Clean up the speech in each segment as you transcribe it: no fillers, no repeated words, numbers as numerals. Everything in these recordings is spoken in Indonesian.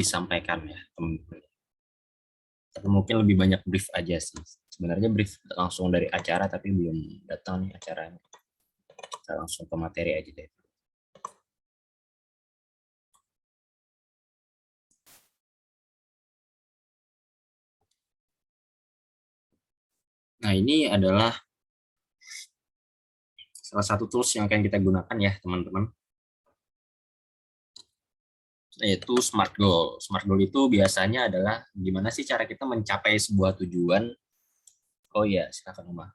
disampaikan ya teman-teman. Tapi mungkin lebih banyak brief aja sih. Sebenarnya brief langsung dari acara tapi belum datang nih acaranya. Kita langsung ke materi aja deh. Nah, ini adalah salah satu tools yang akan kita gunakan ya, teman-teman. Yaitu SMART Goal. SMART Goal itu biasanya adalah gimana sih cara kita mencapai sebuah tujuan. Oh iya, silakan Uma.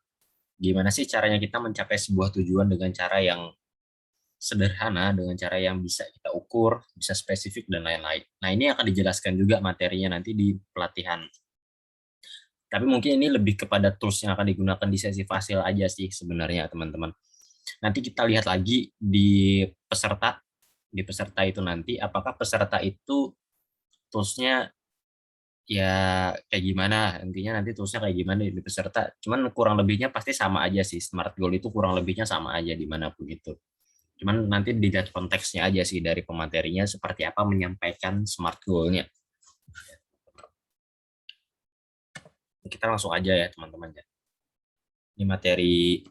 Gimana sih caranya kita mencapai sebuah tujuan dengan cara yang sederhana, dengan cara yang bisa kita ukur, bisa spesifik, dan lain-lain. Nah, ini akan dijelaskan juga materinya nanti di pelatihan. Tapi mungkin ini lebih kepada tools yang akan digunakan di sesi fasil aja sih sebenarnya, teman-teman. Nanti kita lihat lagi di peserta itu nanti, apakah peserta itu toolsnya ya kayak gimana, intinya nanti toolsnya kayak gimana di peserta. Cuman kurang lebihnya pasti sama aja sih, SMART Goal itu kurang lebihnya sama aja dimanapun itu. Cuman nanti dilihat konteksnya aja sih dari pematerinya seperti apa menyampaikan SMART Goal-nya. Kita langsung aja ya teman-teman. Ini materi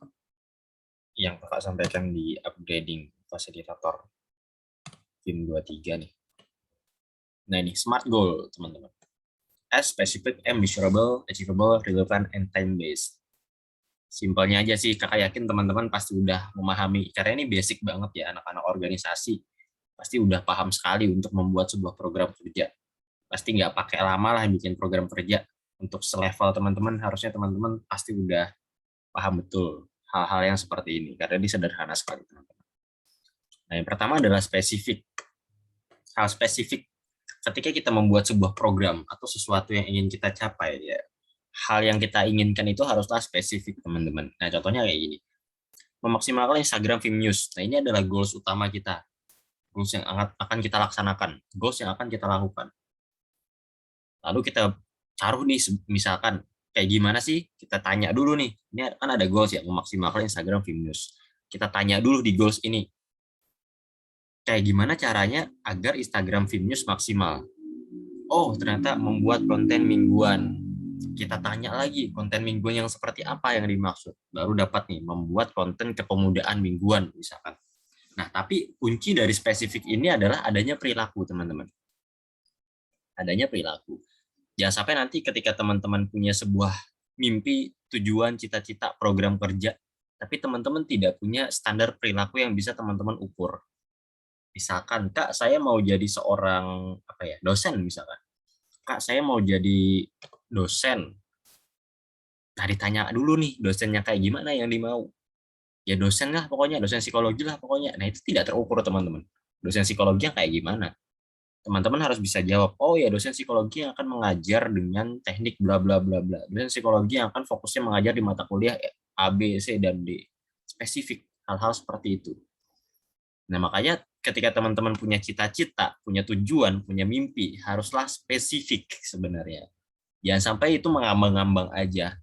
yang Kakak sampaikan di upgrading fasilitator tim 23 nih. Nah ini SMART Goal teman-teman. As specific and measurable, achievable, relevant, and time-based. Simpelnya aja sih, Kakak yakin teman-teman pasti udah memahami, karena ini basic banget ya, anak-anak organisasi pasti udah paham sekali untuk membuat sebuah program kerja. Pasti nggak pakai lama lah bikin program kerja. Untuk selevel teman-teman, harusnya teman-teman pasti udah paham betul hal-hal yang seperti ini, karena ini sederhana sekali teman-teman. Nah yang pertama adalah spesifik. Hal spesifik ketika kita membuat sebuah program atau sesuatu yang ingin kita capai, ya hal yang kita inginkan itu haruslah spesifik teman-teman. Nah contohnya kayak gini, memaksimalkan Instagram Film News. Nah ini adalah goals utama kita, goals yang akan kita laksanakan, goals yang akan kita lakukan. Lalu kita taruh nih, misalkan kayak gimana sih, kita tanya dulu nih, ini kan ada goals ya, memaksimalkan Instagram Film News. Kita tanya dulu di goals ini, kayak gimana caranya agar Instagram Film News maksimal. Oh, ternyata membuat konten mingguan. Kita tanya lagi, konten mingguan yang seperti apa yang dimaksud. Baru dapat nih, membuat konten kepemudaan mingguan, misalkan. Nah, tapi kunci dari spesifik ini adalah adanya perilaku, teman-teman. Adanya perilaku. Jangan sampai nanti ketika teman-teman punya sebuah mimpi, tujuan, cita-cita, program kerja, tapi teman-teman tidak punya standar perilaku yang bisa teman-teman ukur. Misalkan, Kak, saya mau jadi seorang dosen misalkan. Kak, saya mau jadi dosen. Nah, ditanya dulu nih, dosennya kayak gimana yang dimau. Ya dosen lah pokoknya, dosen psikologi lah pokoknya. Nah, itu tidak terukur, teman-teman. Dosen psikologi yang kayak gimana? Teman-teman harus bisa jawab, oh ya dosen psikologi yang akan mengajar dengan teknik bla bla bla bla. Dosen psikologi yang akan fokusnya mengajar di mata kuliah A, B, C, dan D. Spesifik, hal-hal seperti itu. Nah, makanya ketika teman-teman punya cita-cita, punya tujuan, punya mimpi, haruslah spesifik sebenarnya. Jangan sampai itu mengambang-ngambang aja.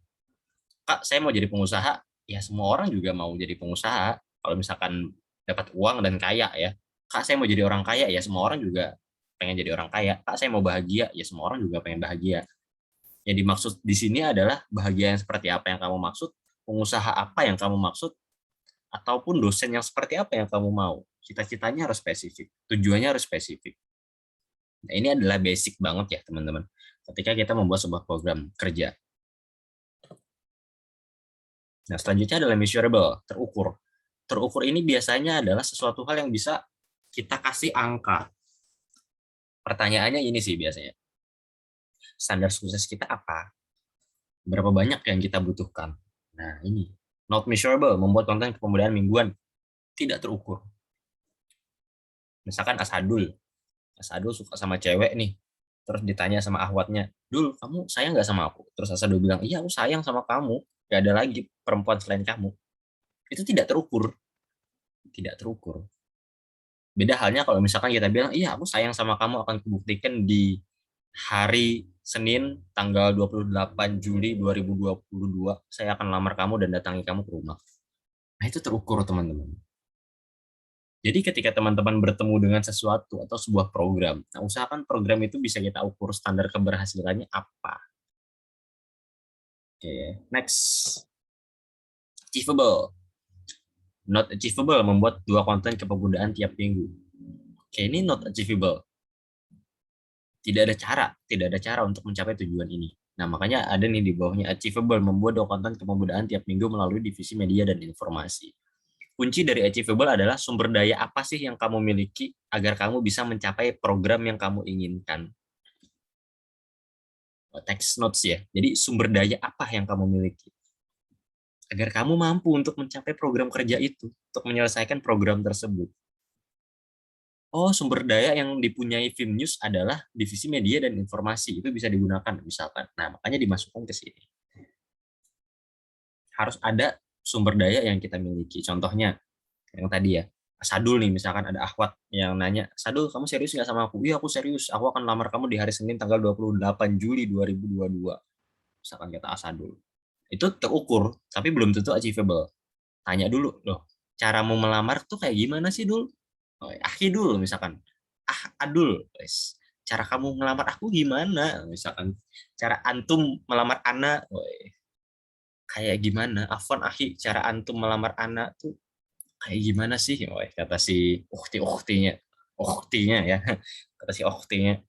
Kak, saya mau jadi pengusaha, ya semua orang juga mau jadi pengusaha. Kalau misalkan dapat uang dan kaya ya. Kak, saya mau jadi orang kaya, ya semua orang juga pengen jadi orang kaya. Kak, saya mau bahagia, ya semua orang juga pengen bahagia. Yang dimaksud di sini adalah bahagia yang seperti apa yang kamu maksud, pengusaha apa yang kamu maksud, ataupun dosen yang seperti apa yang kamu mau. Cita-citanya harus spesifik, tujuannya harus spesifik. Nah, ini adalah basic banget ya, teman-teman. Ketika kita membuat sebuah program kerja. Nah, selanjutnya adalah measurable, terukur. Terukur ini biasanya adalah sesuatu hal yang bisa kita kasih angka. Pertanyaannya ini sih biasanya. Standar sukses kita apa? Berapa banyak yang kita butuhkan? Nah, ini. Not measurable, membuat konten kepemudaan mingguan. Tidak terukur. Misalkan Asadul suka sama cewek nih. Terus ditanya sama ahwatnya, Dul, kamu sayang nggak sama aku? Terus Asadul bilang, iya aku sayang sama kamu. Gak ada lagi perempuan selain kamu. Itu tidak terukur. Tidak terukur. Beda halnya kalau misalkan kita bilang, iya aku sayang sama kamu, akan kubuktikan di hari Senin tanggal 28 Juli 2022, saya akan lamar kamu dan datangi kamu ke rumah. Nah itu terukur teman-teman. Jadi ketika teman-teman bertemu dengan sesuatu atau sebuah program, nah usahakan program itu bisa kita ukur standar keberhasilannya apa. Oke, next. Achievable. Not achievable, membuat 2 konten kepemudaan tiap minggu. Oke, ini not achievable. Tidak ada cara untuk mencapai tujuan ini. Nah, makanya ada nih di bawahnya achievable, membuat 2 konten kepemudaan tiap minggu melalui divisi media dan informasi. Kunci dari achievable adalah sumber daya apa sih yang kamu miliki agar kamu bisa mencapai program yang kamu inginkan. Text notes ya. Jadi sumber daya apa yang kamu miliki agar kamu mampu untuk mencapai program kerja itu, untuk menyelesaikan program tersebut. Oh, sumber daya yang dipunyai Film News adalah divisi media dan informasi. Itu bisa digunakan misalkan. Nah, makanya dimasukkan ke sini. Harus ada sumber daya yang kita miliki. Contohnya, yang tadi ya, Sadul nih, misalkan ada Ahwat yang nanya, Sadul, kamu serius nggak sama aku? Iya, aku serius. Aku akan lamar kamu di hari Senin tanggal 28 Juli 2022. Misalkan kata Asadul. Itu terukur, tapi belum tentu achievable. Tanya dulu, loh, caramu melamar tuh kayak gimana sih, Dul? Oh, Dul, misalkan. Adul, guys. Cara kamu melamar aku gimana? Misalkan, cara antum melamar Ana, kayak gimana? Afwan, cara antum melamar Ana tuh kayak gimana sih? Kata si uktinya ya. Kata si uktinya.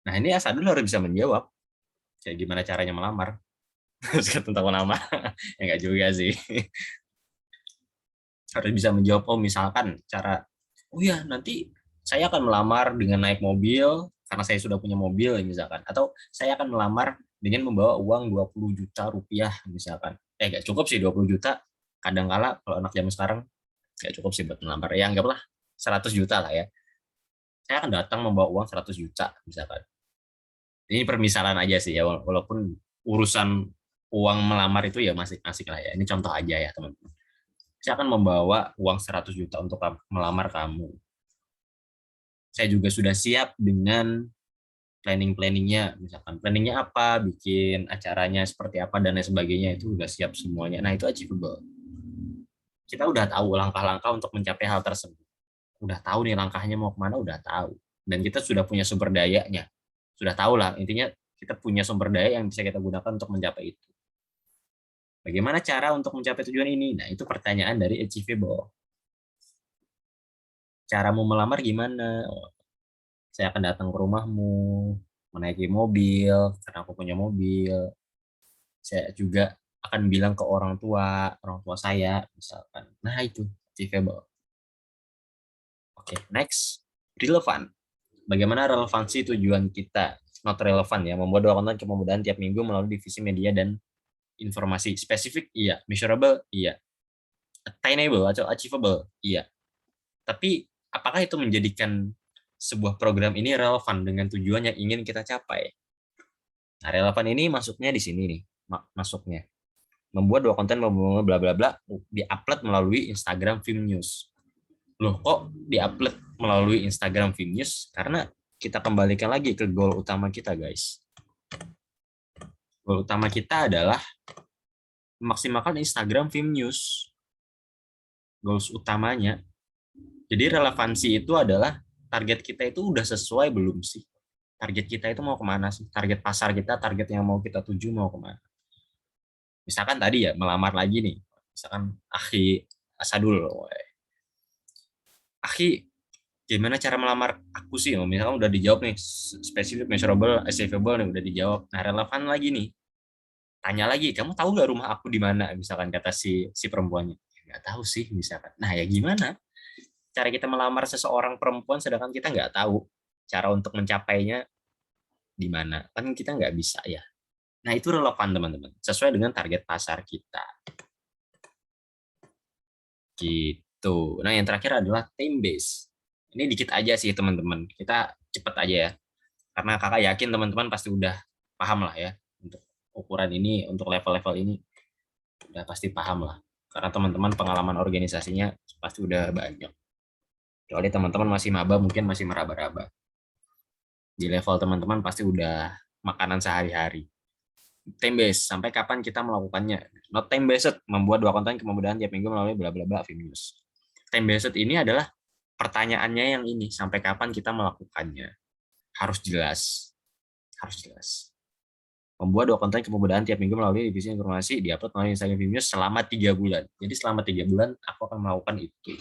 Nah, ini Asadul harus bisa menjawab. Kayak gimana caranya melamar. Tentang melamar. Ya enggak juga sih. Harus bisa menjawab, oh misalkan cara, oh ya nanti saya akan melamar dengan naik mobil karena saya sudah punya mobil misalkan, atau saya akan melamar dengan membawa uang 20 juta rupiah misalkan. Nggak cukup sih 20 juta, kadang-kala kalau anak zaman sekarang nggak cukup sih buat melamar, ya anggaplah 100 juta lah ya, saya akan datang membawa uang 100 juta misalkan. Ini permisalan aja sih ya, walaupun urusan uang melamar itu ya masih asik lah ya, ini contoh aja ya teman-teman. Saya akan membawa uang 100 juta untuk melamar kamu. Saya juga sudah siap dengan planning-planningnya, misalkan planningnya apa, bikin acaranya seperti apa, dan lain sebagainya, itu sudah siap semuanya. Nah, itu achievable. Kita udah tahu langkah-langkah untuk mencapai hal tersebut. Udah tahu nih langkahnya mau kemana, udah tahu. Dan kita sudah punya sumber dayanya. Sudah tahu lah, intinya kita punya sumber daya yang bisa kita gunakan untuk mencapai itu. Bagaimana cara untuk mencapai tujuan ini? Nah, itu pertanyaan dari achievable. Caramu melamar gimana? Saya akan datang ke rumahmu, menaiki mobil, karena aku punya mobil. Saya juga akan bilang ke orang tua saya, misalkan. Nah, itu achievable. Oke, next. Relevan. Bagaimana relevansi tujuan kita? Not relevan ya, membuat 2 konten kepemudaan tiap minggu melalui divisi media dan informasi. Spesifik, iya. Measurable, iya. Attainable atau achievable, iya. Tapi, apakah itu menjadikan sebuah program ini relevan dengan tujuan yang ingin kita capai? Nah, relevan ini masuknya di sini nih, masuknya. Membuat 2 konten bla bla bla diupload melalui Instagram Film News. Loh, kok diupload melalui Instagram Film News? Karena kita kembalikan lagi ke goal utama kita, guys. Goal utama kita adalah memaksimalkan Instagram Film News. Goals utamanya. Jadi relevansi itu adalah target kita itu udah sesuai belum sih? Target kita itu mau kemana sih? Target pasar kita, target yang mau kita tuju mau kemana? Misalkan tadi ya, melamar lagi nih. Misalkan Asadul. Gimana cara melamar aku sih? Misalkan udah dijawab nih, spesifik, measurable, achievable nih, udah dijawab. Nah, relevan lagi nih. Tanya lagi, kamu tahu nggak rumah aku di mana? Misalkan kata si perempuannya. Nggak tahu sih, misalkan. Nah, ya gimana? Cara kita melamar seseorang perempuan sedangkan kita nggak tahu cara untuk mencapainya di mana. Kan kita nggak bisa ya. Nah, itu relevan teman-teman. Sesuai dengan target pasar kita. Gitu. Nah, yang terakhir adalah time base. Ini dikit aja sih teman-teman. Kita cepet aja ya. Karena kakak yakin teman-teman pasti udah paham lah ya. Untuk ukuran ini, untuk level-level ini, udah pasti paham lah. Karena teman-teman pengalaman organisasinya pasti udah banyak. Kecuali teman-teman masih maba, mungkin masih meraba-raba. Di level teman-teman pasti udah makanan sehari-hari. Time based, sampai kapan kita melakukannya? Not time based, membuat 2 konten kepemudaan tiap minggu melalui bla bla bla Film News. time based ini adalah pertanyaannya yang ini, sampai kapan kita melakukannya. Harus jelas. Harus jelas. Membuat 2 konten kepemudaan tiap minggu melalui divisi informasi, diupload melalui Instagram Vimeo selama 3 bulan. Jadi selama 3 bulan aku akan melakukan itu.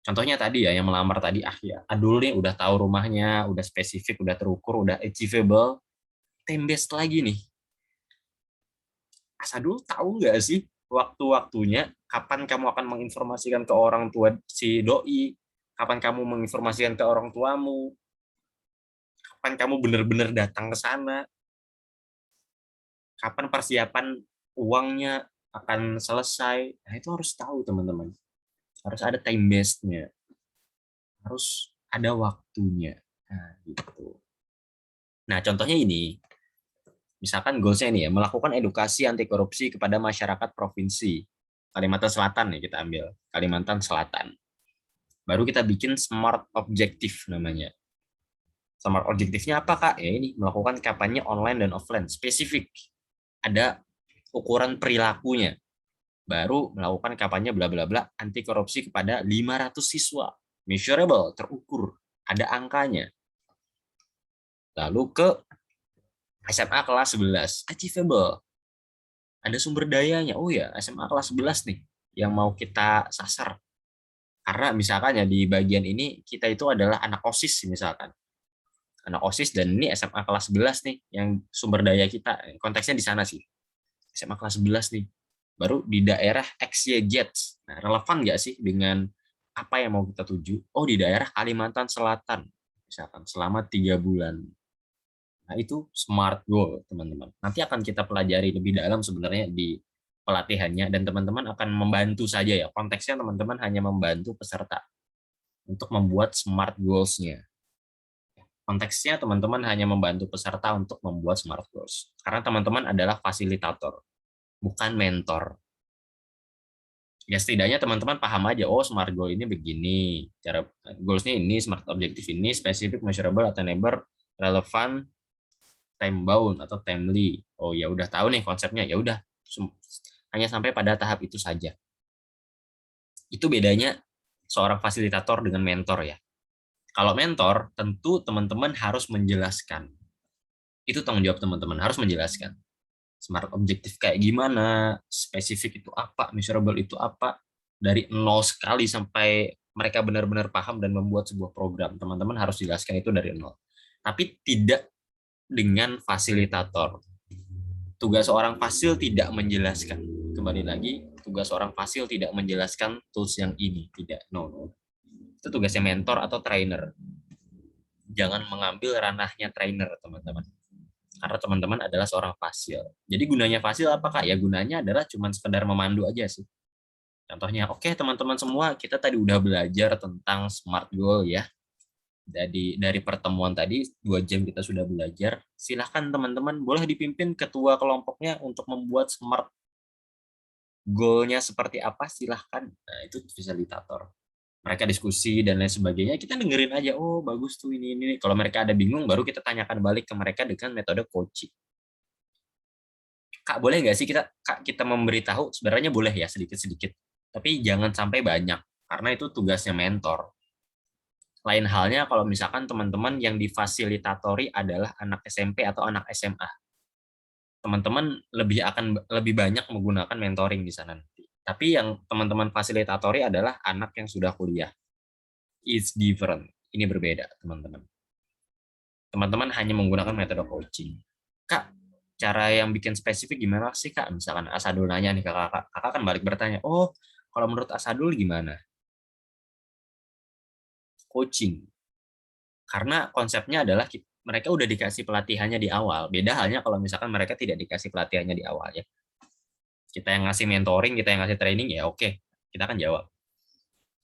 Contohnya tadi ya, yang melamar tadi, ya, Adul nih udah tahu rumahnya, udah spesifik, udah terukur, udah achievable. Time based lagi nih. Asadul tahu nggak sih waktu-waktunya kapan kamu akan menginformasikan ke orang tua si doi, kapan kamu menginformasikan ke orang tuamu, kapan kamu benar-benar datang ke sana, kapan persiapan uangnya akan selesai. Nah, itu harus tahu, teman-teman. Harus ada time base-nya. Harus ada waktunya. Nah, gitu. Nah, contohnya ini. Misalkan goalsnya ini ya, melakukan edukasi anti korupsi kepada masyarakat provinsi. Kalimantan Selatan ya, kita ambil. Kalimantan Selatan. Baru kita bikin smart objektif namanya. Smart objektifnya apa, Kak? Ya ini, melakukan kampanye online dan offline. Spesifik. Ada ukuran perilakunya. Baru melakukan kampanye bla bla bla anti korupsi kepada 500 siswa. Measurable, terukur, ada angkanya. Lalu ke SMA kelas 11, achievable. Ada sumber dayanya. Oh ya, SMA kelas 11 nih yang mau kita sasar. Karena misalkan ya di bagian ini kita itu adalah anak OSIS misalkan. Anak OSIS dan ini SMA kelas 11 nih yang sumber daya kita. Konteksnya di sana sih. SMA kelas 11 nih. Baru di daerah XYZ. Nah, relevan nggak sih dengan apa yang mau kita tuju? Oh, di daerah Kalimantan Selatan. Misalkan selama 3 bulan. Nah, itu SMART goal, teman-teman. Nanti akan kita pelajari lebih dalam sebenarnya di pelatihannya, dan teman-teman akan membantu saja ya. Konteksnya teman-teman hanya membantu peserta untuk membuat SMART goals-nya. Konteksnya teman-teman hanya membantu peserta untuk membuat SMART goals. Karena teman-teman adalah fasilitator, bukan mentor. Ya setidaknya teman-teman paham aja, oh SMART goal ini begini, cara goals-nya ini, SMART objektif ini, specific, measurable, attainable, relevant, time bound atau timely. Oh ya udah tahu nih konsepnya, ya udah hanya sampai pada tahap itu saja. Itu bedanya seorang fasilitator dengan mentor ya. Kalau mentor tentu teman-teman harus menjelaskan. Itu tanggung jawab teman-teman, harus menjelaskan. Smart objektif kayak gimana, spesifik itu apa, measurable itu apa, dari nol sekali sampai mereka benar-benar paham dan membuat sebuah program. Teman-teman harus jelaskan itu dari nol. Tapi tidak dengan fasilitator. Tugas seorang fasil tidak menjelaskan. Kembali lagi, tugas seorang fasil tidak menjelaskan tools yang ini. Tidak, no. Itu tugasnya mentor atau trainer. Jangan mengambil ranahnya trainer, teman-teman. Karena teman-teman adalah seorang fasil. Jadi gunanya fasil apa, Kak? Ya gunanya adalah cuma sekedar memandu aja sih. Contohnya, oke teman-teman semua, kita tadi udah belajar tentang SMART goal ya. Dari pertemuan tadi 2 jam kita sudah belajar. Silahkan teman-teman boleh dipimpin ketua kelompoknya untuk membuat SMART goal-nya seperti apa, silahkan. Nah, itu fasilitator. Mereka diskusi dan lain sebagainya, kita dengerin aja, oh bagus tuh ini. Kalau mereka ada bingung, baru kita tanyakan balik ke mereka dengan metode coaching. Kak, boleh nggak sih kita memberitahu? Sebenarnya boleh ya, sedikit-sedikit. Tapi jangan sampai banyak, karena itu tugasnya mentor. Lain halnya kalau misalkan teman-teman yang difasilitatori adalah anak SMP atau anak SMA. Teman-teman lebih banyak menggunakan mentoring di sana nanti. Tapi yang teman-teman fasilitatori adalah anak yang sudah kuliah. It's different. Ini berbeda, teman-teman. Teman-teman hanya menggunakan metode coaching. Kak, cara yang bikin spesifik gimana sih, Kak? Misalkan Asadul nanya nih ke kakak. Kakak kan balik bertanya, oh, kalau menurut Asadul gimana? Coaching. Karena konsepnya adalah mereka udah dikasih pelatihannya di awal. Beda halnya kalau misalkan mereka tidak dikasih pelatihannya di awal ya. Kita yang ngasih mentoring, kita yang ngasih training, ya oke, kita akan jawab.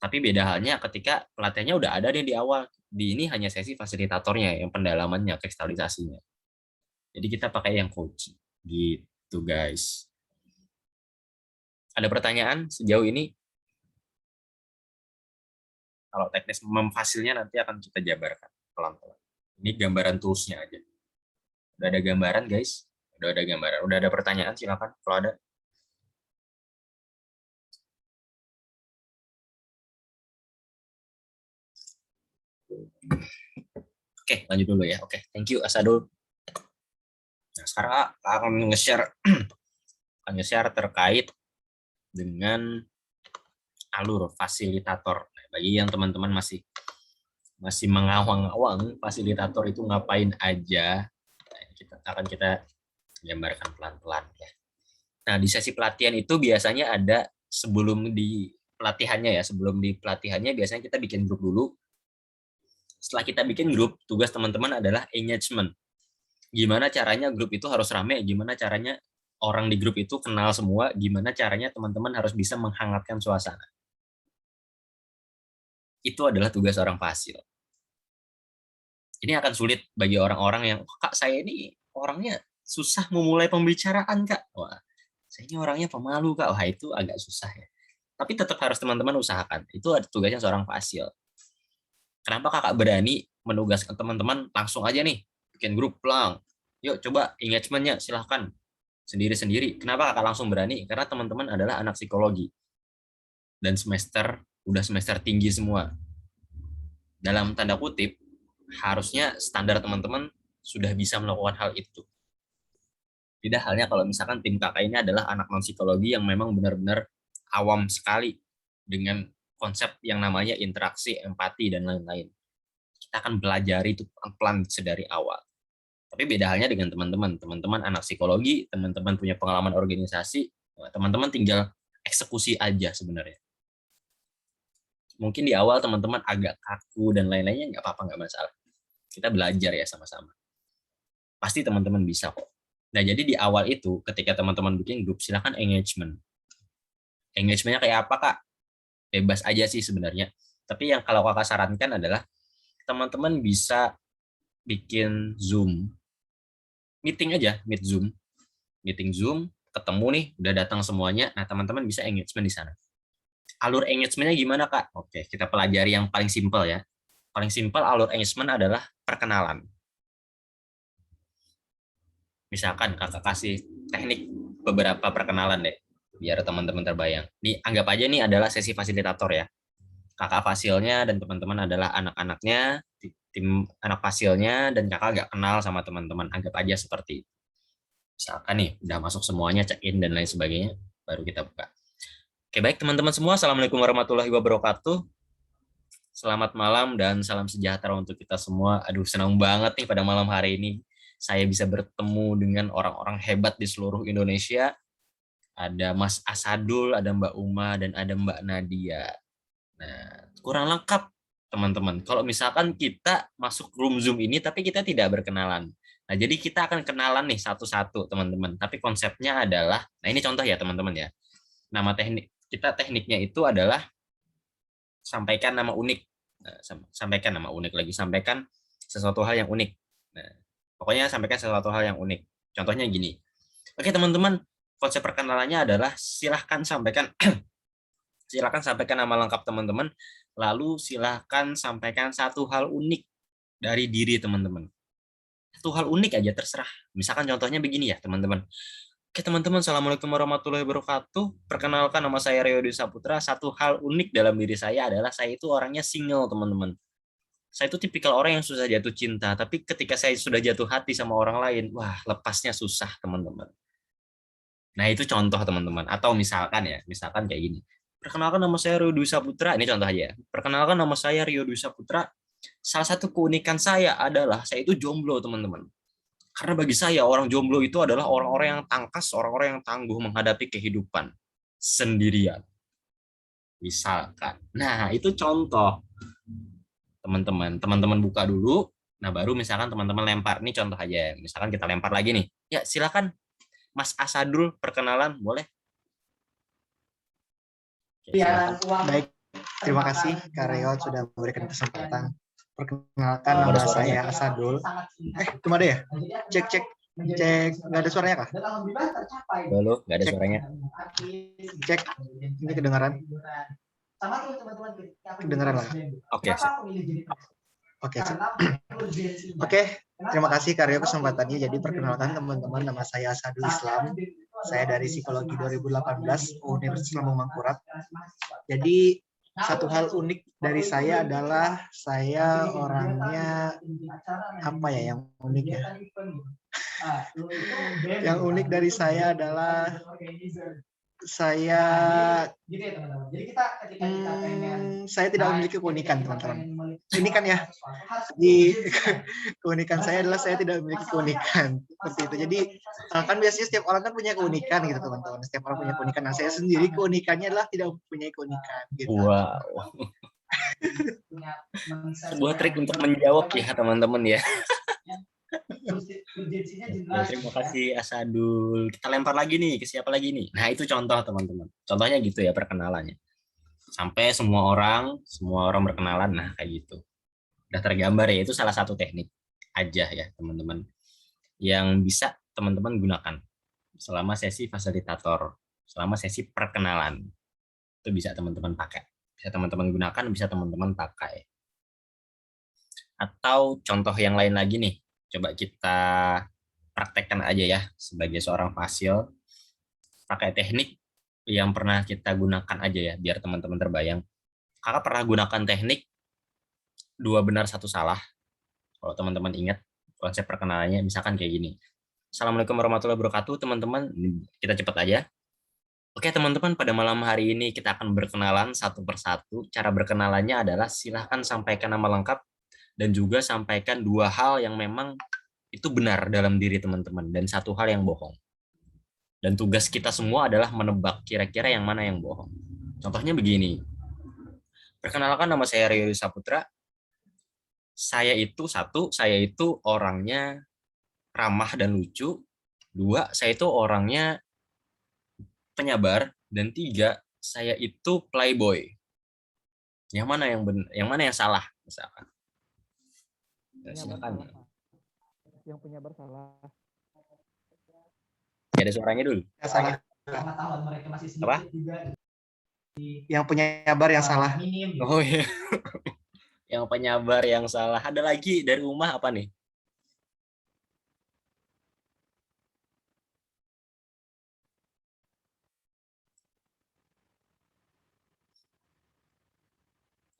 Tapi beda halnya ketika pelatihannya udah ada nih di awal. Di ini hanya sesi fasilitatornya, yang pendalamannya, kristalisasinya. Jadi kita pakai yang coaching. Gitu guys. Ada pertanyaan sejauh ini? Kalau teknis memfasilnya nanti akan kita jabarkan pelan-pelan. Ini gambaran toolsnya aja. Udah ada gambaran guys? Udah ada gambaran. Udah ada pertanyaan silakan kalau ada. Oke, lanjut dulu ya. Oke, thank you Asadul. Nah, sekarang akan nge-share terkait dengan alur fasilitator. Nah, bagi yang teman-teman masih mengawang-awang fasilitator itu ngapain aja, nah, kita gambarkan pelan-pelan ya. Nah, di sesi pelatihan itu biasanya ada sebelum di pelatihannya biasanya kita bikin grup dulu. Setelah kita bikin grup, tugas teman-teman adalah engagement. Gimana caranya grup itu harus rame, gimana caranya orang di grup itu kenal semua, gimana caranya teman-teman harus bisa menghangatkan suasana. Itu adalah tugas orang fasil. Ini akan sulit bagi orang-orang yang, Kak, saya ini orangnya susah memulai pembicaraan, Kak. Wah, saya ini orangnya pemalu, Kak. Wah, itu agak susah ya. Tapi tetap harus teman-teman usahakan. Itu tugasnya seorang fasil. Kenapa Kakak berani menugaskan teman-teman langsung aja nih, bikin grup lang. Yuk, coba engagement-nya, silahkan. Sendiri-sendiri. Kenapa Kakak langsung berani? Karena teman-teman adalah anak psikologi. Dan udah semester tinggi semua. Dalam tanda kutip, harusnya standar teman-teman sudah bisa melakukan hal itu. Tidak halnya kalau misalkan tim kakak ini adalah anak non-psikologi yang memang benar-benar awam sekali dengan konsep yang namanya interaksi, empati, dan lain-lain. Kita akan belajar itu pelan-pelan sedari awal. Tapi beda halnya dengan teman-teman. Teman-teman anak psikologi, teman-teman punya pengalaman organisasi, teman-teman tinggal eksekusi aja sebenarnya. Mungkin di awal teman-teman agak kaku dan lain-lainnya, nggak apa-apa, nggak masalah. Kita belajar ya sama-sama. Pasti teman-teman bisa kok. Nah, jadi di awal itu, ketika teman-teman bikin grup, silakan engagement. Engagementnya kayak apa, Kak? Bebas aja sih sebenarnya. Tapi yang kalau kakak sarankan adalah, teman-teman bisa bikin Zoom. Meeting aja, meeting Zoom, ketemu nih, udah datang semuanya, nah teman-teman bisa engagement di sana. Alur engagementnya gimana, Kak? Oke, kita pelajari yang paling simpel ya. Paling simpel alur engagement adalah perkenalan. Misalkan kakak kasih teknik beberapa perkenalan deh, biar teman-teman terbayang. Nih, anggap aja nih adalah sesi fasilitator ya. Kakak fasilnya dan teman-teman adalah anak-anaknya, tim anak fasilnya, dan kakak nggak kenal sama teman-teman. Anggap aja seperti itu. Misalkan nih, udah masuk semuanya, check-in dan lain sebagainya, baru kita buka. Oke, baik teman-teman semua, Assalamualaikum warahmatullahi wabarakatuh. Selamat malam dan salam sejahtera untuk kita semua. Aduh, senang banget nih pada malam hari ini saya bisa bertemu dengan orang-orang hebat di seluruh Indonesia. Ada Mas Asadul, ada Mbak Uma, dan ada Mbak Nadia. Nah, kurang lengkap teman-teman. Kalau misalkan kita masuk room Zoom ini, tapi kita tidak berkenalan. Nah, jadi kita akan kenalan nih satu-satu teman-teman. Tapi konsepnya adalah, nah ini contoh ya teman-teman ya. Nama tekniknya itu adalah sampaikan nama unik. Nah, sampaikan nama unik lagi, sampaikan sesuatu hal yang unik. Nah, pokoknya sampaikan sesuatu hal yang unik. Contohnya gini. Oke teman-teman, konsep perkenalannya adalah silahkan sampaikan nama lengkap teman-teman, lalu silahkan sampaikan satu hal unik dari diri teman-teman. Satu hal unik aja terserah. Misalkan contohnya begini ya teman-teman. Oke teman-teman, Assalamualaikum warahmatullahi wabarakatuh. Perkenalkan, nama saya Rio Dwi Saputra. Satu hal unik dalam diri saya adalah saya itu orangnya single teman-teman. Saya itu tipikal orang yang susah jatuh cinta, tapi ketika saya sudah jatuh hati sama orang lain, wah lepasnya susah teman-teman. Nah itu contoh teman-teman. Atau misalkan kayak gini. Perkenalkan nama saya Rio Dwi Saputra. Ini contoh aja. Perkenalkan nama saya Rio Dwi Saputra. Salah satu keunikan saya adalah saya itu jomblo teman-teman. Karena bagi saya orang jomblo itu adalah orang-orang yang tangkas, orang-orang yang tangguh menghadapi kehidupan sendirian. Misalkan. Nah, itu contoh. Teman-teman buka dulu. Nah, baru misalkan teman-teman lempar. Ini contoh aja. Misalkan kita lempar lagi nih. Ya, silakan Mas Asadul perkenalan, boleh? Ya, baik. Terima kasih Kak Reot sudah memberikan kesempatan. Perkenalkan nama saya Asadul. Cuma ada ya? Cek. Nggak ada suaranya kah? Belum, nggak ada suaranya. Cek. Ini kedengaran? Kedengaran lah. Oke. Oke. Terima kasih Kak Reot kesempatannya. Jadi perkenalkan teman-teman, nama saya Asadul Islam. Saya dari Psikologi 2018 Universitas Lambung Mangkurat. Jadi satu hal unik dari saya adalah saya orangnya apa ya yang unik ya? Yang unik dari saya adalah saya saya tidak memiliki keunikan, teman-teman. Ini kan ya, di keunikan saya adalah saya tidak memiliki keunikan seperti itu. Jadi kan biasanya setiap orang kan punya keunikan gitu, teman-teman. Setiap orang punya keunikan. Nah, saya sendiri keunikannya adalah tidak mempunyai keunikan gitu. Wow. Sebuah trik untuk menjawab ya teman-teman ya. Terima kasih Asadul. Kita lempar lagi nih ke siapa lagi nih? Nah itu contoh teman-teman. Contohnya gitu ya perkenalannya. Sampai semua orang berkenalan. Nah kayak gitu. Udah tergambar ya, itu salah satu teknik aja ya teman-teman. Yang bisa teman-teman gunakan selama sesi fasilitator, selama sesi perkenalan. Itu bisa teman-teman pakai. Bisa teman-teman gunakan, bisa teman-teman pakai. Atau contoh yang lain lagi nih, coba kita praktekkan aja ya sebagai seorang fasil, pakai teknik yang pernah kita gunakan aja ya, biar teman-teman terbayang. Kakak pernah gunakan teknik 2 benar 1 salah. Kalau teman-teman ingat konsep perkenalannya, misalkan kayak gini. Assalamualaikum warahmatullahi wabarakatuh, teman-teman. Kita cepat aja. Oke teman-teman, pada malam hari ini kita akan berkenalan satu persatu. Cara berkenalannya adalah silahkan sampaikan nama lengkap dan juga sampaikan 2 hal yang memang itu benar dalam diri teman-teman dan 1 hal yang bohong. Dan tugas kita semua adalah menebak kira-kira yang mana yang bohong. Contohnya begini. Perkenalkan, nama saya Rio Saputra. Saya itu orangnya ramah dan lucu. 2, saya itu orangnya penyabar. Dan 3, saya itu playboy. Yang mana yang benar, yang mana yang salah misalkan. Silakan. Yang penyabar salah. Ada suaranya dulu. Ya, salah. Apa? Yang penyabar yang salah. Oh iya. Yang penyabar yang salah. Ada lagi dari rumah apa nih?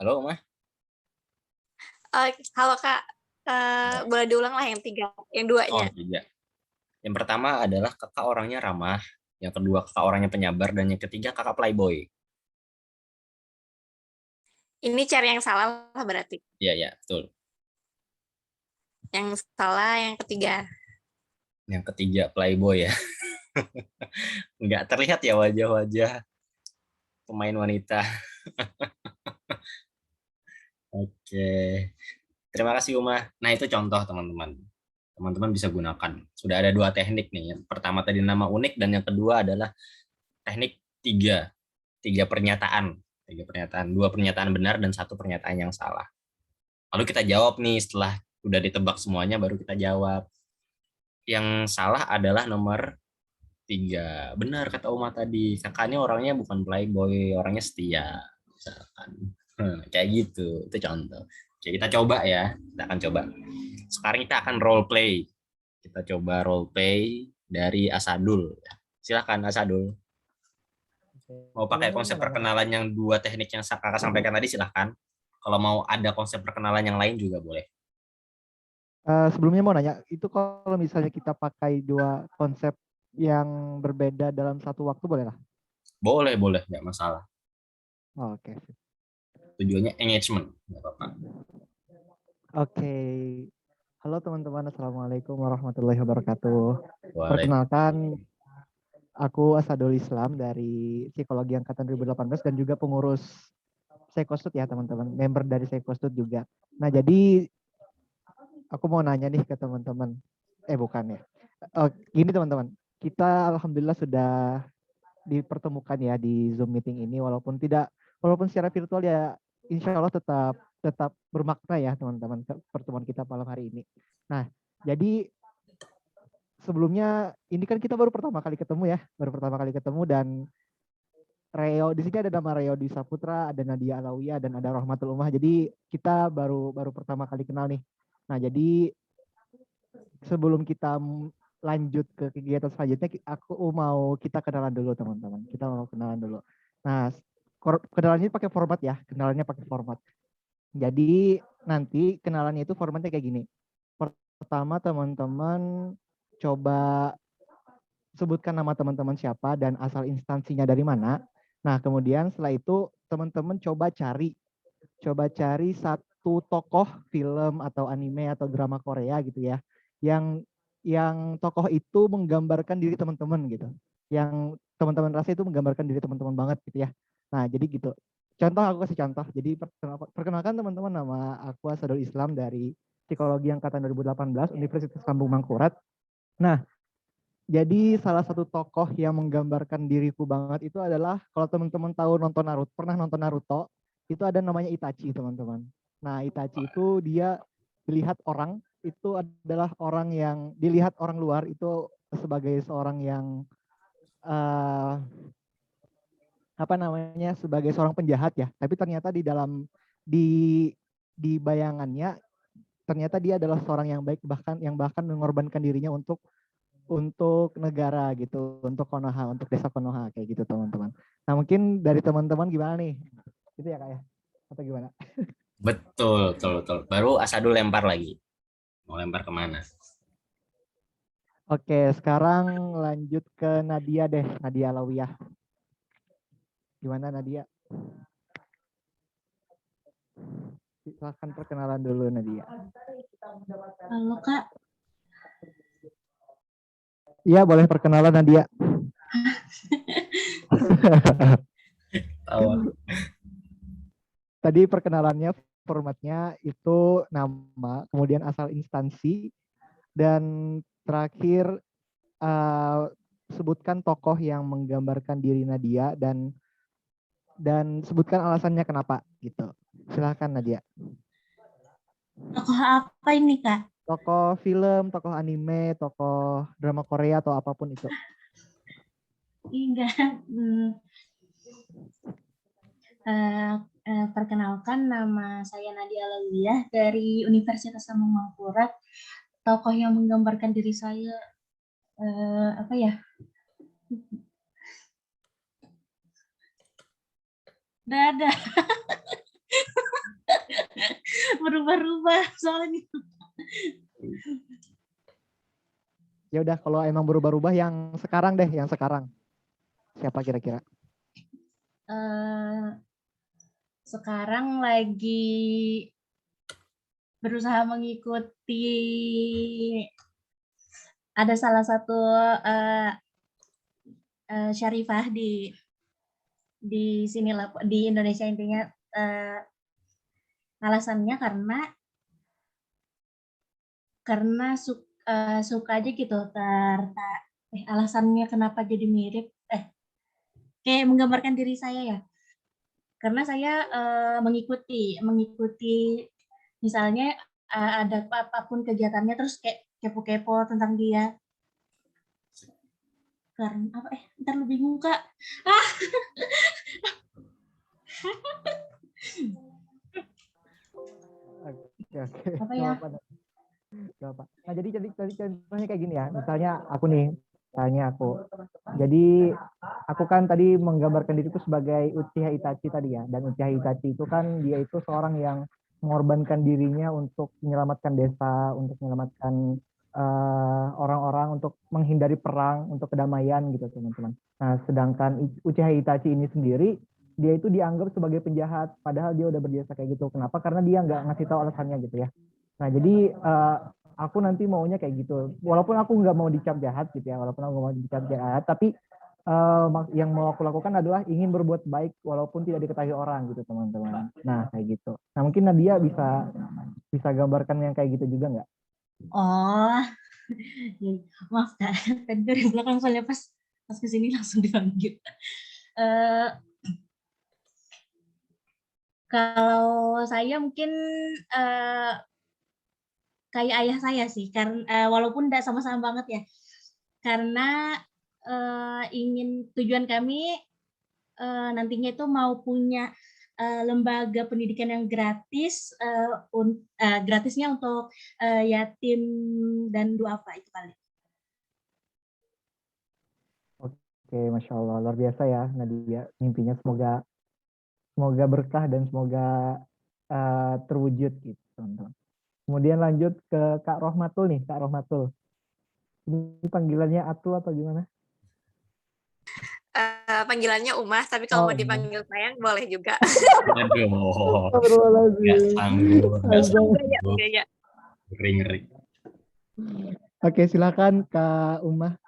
Halo, Mah? Halo Kak, boleh diulang lah yang 3, yang 2-nya. Oh, 3. Yang pertama adalah kakak orangnya ramah. Yang kedua kakak orangnya penyabar. Dan yang ketiga kakak playboy. Ini cara yang salah lah berarti. Iya, ya, betul. Yang salah yang ketiga. Yang ketiga playboy ya. Nggak terlihat ya wajah-wajah pemain wanita. Oke. Terima kasih Uma. Nah itu contoh teman-teman. Teman-teman bisa gunakan. Sudah ada 2 teknik nih. Yang pertama tadi nama unik dan yang kedua adalah teknik 3. 3 pernyataan. 3 pernyataan. 2 pernyataan benar dan 1 pernyataan yang salah. Lalu kita jawab nih setelah udah ditebak semuanya baru kita jawab. Yang salah adalah nomor 3. Benar kata Uma tadi. Kakaknya orangnya bukan playboy, orangnya setia. Misalkan. Kayak gitu. Itu contoh. Oke, kita coba ya. Kita akan coba. Sekarang kita akan role play. Kita coba role play dari Asadul. Silakan Asadul. Mau pakai konsep perkenalan yang 2 teknik yang kakak sampaikan tadi silahkan. Kalau mau ada konsep perkenalan yang lain juga boleh. Sebelumnya mau nanya, itu kalau misalnya kita pakai 2 konsep yang berbeda dalam satu waktu boleh lah? Boleh, nggak masalah. Oh, oke. Tujuannya engagement, nggak apa-apa. Oke. Halo teman-teman, Assalamualaikum warahmatullahi wabarakatuh. Boleh. Perkenalkan, aku Asadul Islam dari Psikologi Angkatan 2018 dan juga pengurus Sekostud ya teman-teman, member dari Sekostud juga. Nah jadi aku mau nanya nih ke teman-teman, bukan ya. Gini teman-teman, kita alhamdulillah sudah dipertemukan ya di Zoom meeting ini walaupun secara virtual ya insya Allah tetap bermakna ya teman-teman pertemuan kita malam hari ini. Nah, jadi sebelumnya ini kan kita baru pertama kali ketemu dan Reo di sini ada nama Reo Dwi Saputra, ada Nadia Alawiyah dan ada Rahmatul Umah. Jadi kita baru pertama kali kenal nih. Nah, jadi sebelum kita lanjut ke kegiatan selanjutnya, aku mau kita kenalan dulu teman-teman. Kita mau kenalan dulu. Nah, kenalannya pakai format ya, kenalannya pakai format. Jadi nanti kenalannya itu formatnya kayak gini. Pertama teman-teman coba sebutkan nama teman-teman siapa dan asal instansinya dari mana. Nah, kemudian setelah itu teman-teman coba cari satu tokoh film atau anime atau drama Korea gitu ya, yang tokoh itu menggambarkan diri teman-teman gitu, yang teman-teman rasa itu menggambarkan diri teman-teman banget gitu ya. Nah, jadi gitu. Contoh, aku kasih contoh. Jadi perkenalkan teman-teman, nama aku Asadul Islam dari Psikologi Angkatan 2018 Universitas Lambung Mangkurat. Nah, jadi salah satu tokoh yang menggambarkan diriku banget itu adalah, kalau teman-teman tahu nonton Naruto, pernah nonton Naruto, itu ada namanya Itachi, teman-teman. Nah, Itachi itu dia dilihat orang, itu adalah orang yang dilihat orang luar itu sebagai seorang yang apa namanya, sebagai seorang penjahat ya. Tapi ternyata di dalam di bayangannya ternyata dia adalah seorang yang baik, bahkan mengorbankan dirinya untuk negara gitu, untuk Konoha, untuk desa Konoha kayak gitu teman-teman. Nah, mungkin dari teman-teman gimana nih? Gitu ya Kak ya? Atau gimana? Betul, betul, betul. Baru Asadul lempar lagi. Mau lempar kemana? Oke, sekarang lanjut ke Nadia deh, Nadia Alawiyah. Gimana Nadia? Silahkan perkenalan dulu Nadia. Halo Kak, Iya, boleh perkenalan Nadia. Tahu. Tadi perkenalannya formatnya itu nama, kemudian asal instansi, dan terakhir sebutkan tokoh yang menggambarkan diri Nadia dan sebutkan alasannya kenapa gitu. Silakan Nadia. tokoh apa ini Kak? Tokoh film, tokoh anime, tokoh drama Korea atau apapun itu. Enggak. Perkenalkan, nama saya Nadia Alawiyah dari Universitas Lambung Mangkurat. Tokoh yang menggambarkan diri saya apa ya? Ada berubah-ubah soalnya. Ya udah, kalau emang berubah-ubah yang sekarang deh, yang sekarang. Siapa kira-kira? Sekarang lagi berusaha mengikuti, ada salah satu Syarifah di sini lah, di Indonesia intinya. Alasannya karena suka aja gitu, alasannya kenapa jadi mirip kayak menggambarkan diri saya ya, karena saya mengikuti misalnya ada apapun kegiatannya terus kayak kepo-kepo tentang dia. Karena apa, ntar lu bingung Kak. Oke. Apa ya? Gak apa. Nah, jadi contohnya kayak gini ya. Misalnya aku nih, Jadi aku kan tadi menggambarkan diriku sebagai Uchiha Itachi tadi ya. Dan Uchiha Itachi itu kan dia itu seorang yang mengorbankan dirinya untuk menyelamatkan desa, untuk menyelamatkan orang-orang, untuk menghindari perang, untuk kedamaian gitu teman-teman. Nah, sedangkan Uchiha Itachi ini sendiri, dia itu dianggap sebagai penjahat, padahal dia udah berjasa kayak gitu. Kenapa? Karena dia nggak ngasih tahu alasannya gitu ya. Nah, jadi aku nanti maunya kayak gitu. Walaupun aku nggak mau dicap jahat gitu ya, walaupun aku nggak mau dicap jahat, tapi yang mau aku lakukan adalah ingin berbuat baik walaupun tidak diketahui orang gitu teman-teman. Nah, kayak gitu. Nah, mungkin Nadia bisa gambarkan yang kayak gitu juga nggak? Oh, maaf Kak, tadi dari belakang soalnya pas kesini langsung dipanggil. Kalau saya mungkin kayak ayah saya sih, karena walaupun tidak sama-sama banget ya, karena tujuan kami nantinya itu mau punya lembaga pendidikan yang gratis, gratisnya untuk yatim dan duafa itu kali. Oke, Masya Allah, luar biasa ya Nadia. Mimpinya semoga Semoga berkah dan semoga terwujud gitu, teman-teman. Kemudian lanjut ke Kak Rohmatul nih, Kak Rohmatul. Ini panggilannya Atul atau gimana? Panggilannya Umah, tapi kalau mau dipanggil sayang boleh juga. Aduh, nggak Astagfirullahaladzim. sanggup, nggak sanggup. Gaya. Ngeri-ngeri. Oke, silakan Kak Umah.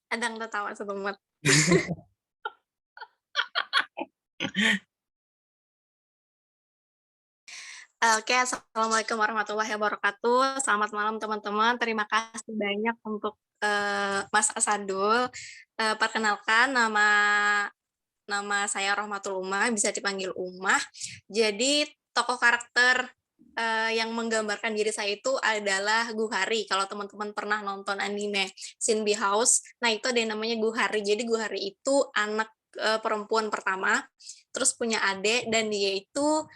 Adang tertawa sebentar. Oke, Assalamualaikum warahmatullahi wabarakatuh. Selamat malam teman-teman. Terima kasih banyak untuk Mas Asadul. Perkenalkan, nama saya Rohmatul Umah, bisa dipanggil Umah. Jadi tokoh karakter yang menggambarkan diri saya itu adalah Guhari. Kalau teman-teman pernah nonton anime Shinbi House, nah itu ada yang namanya Guhari. Jadi Guhari itu anak perempuan pertama, terus punya adik, dan dia itu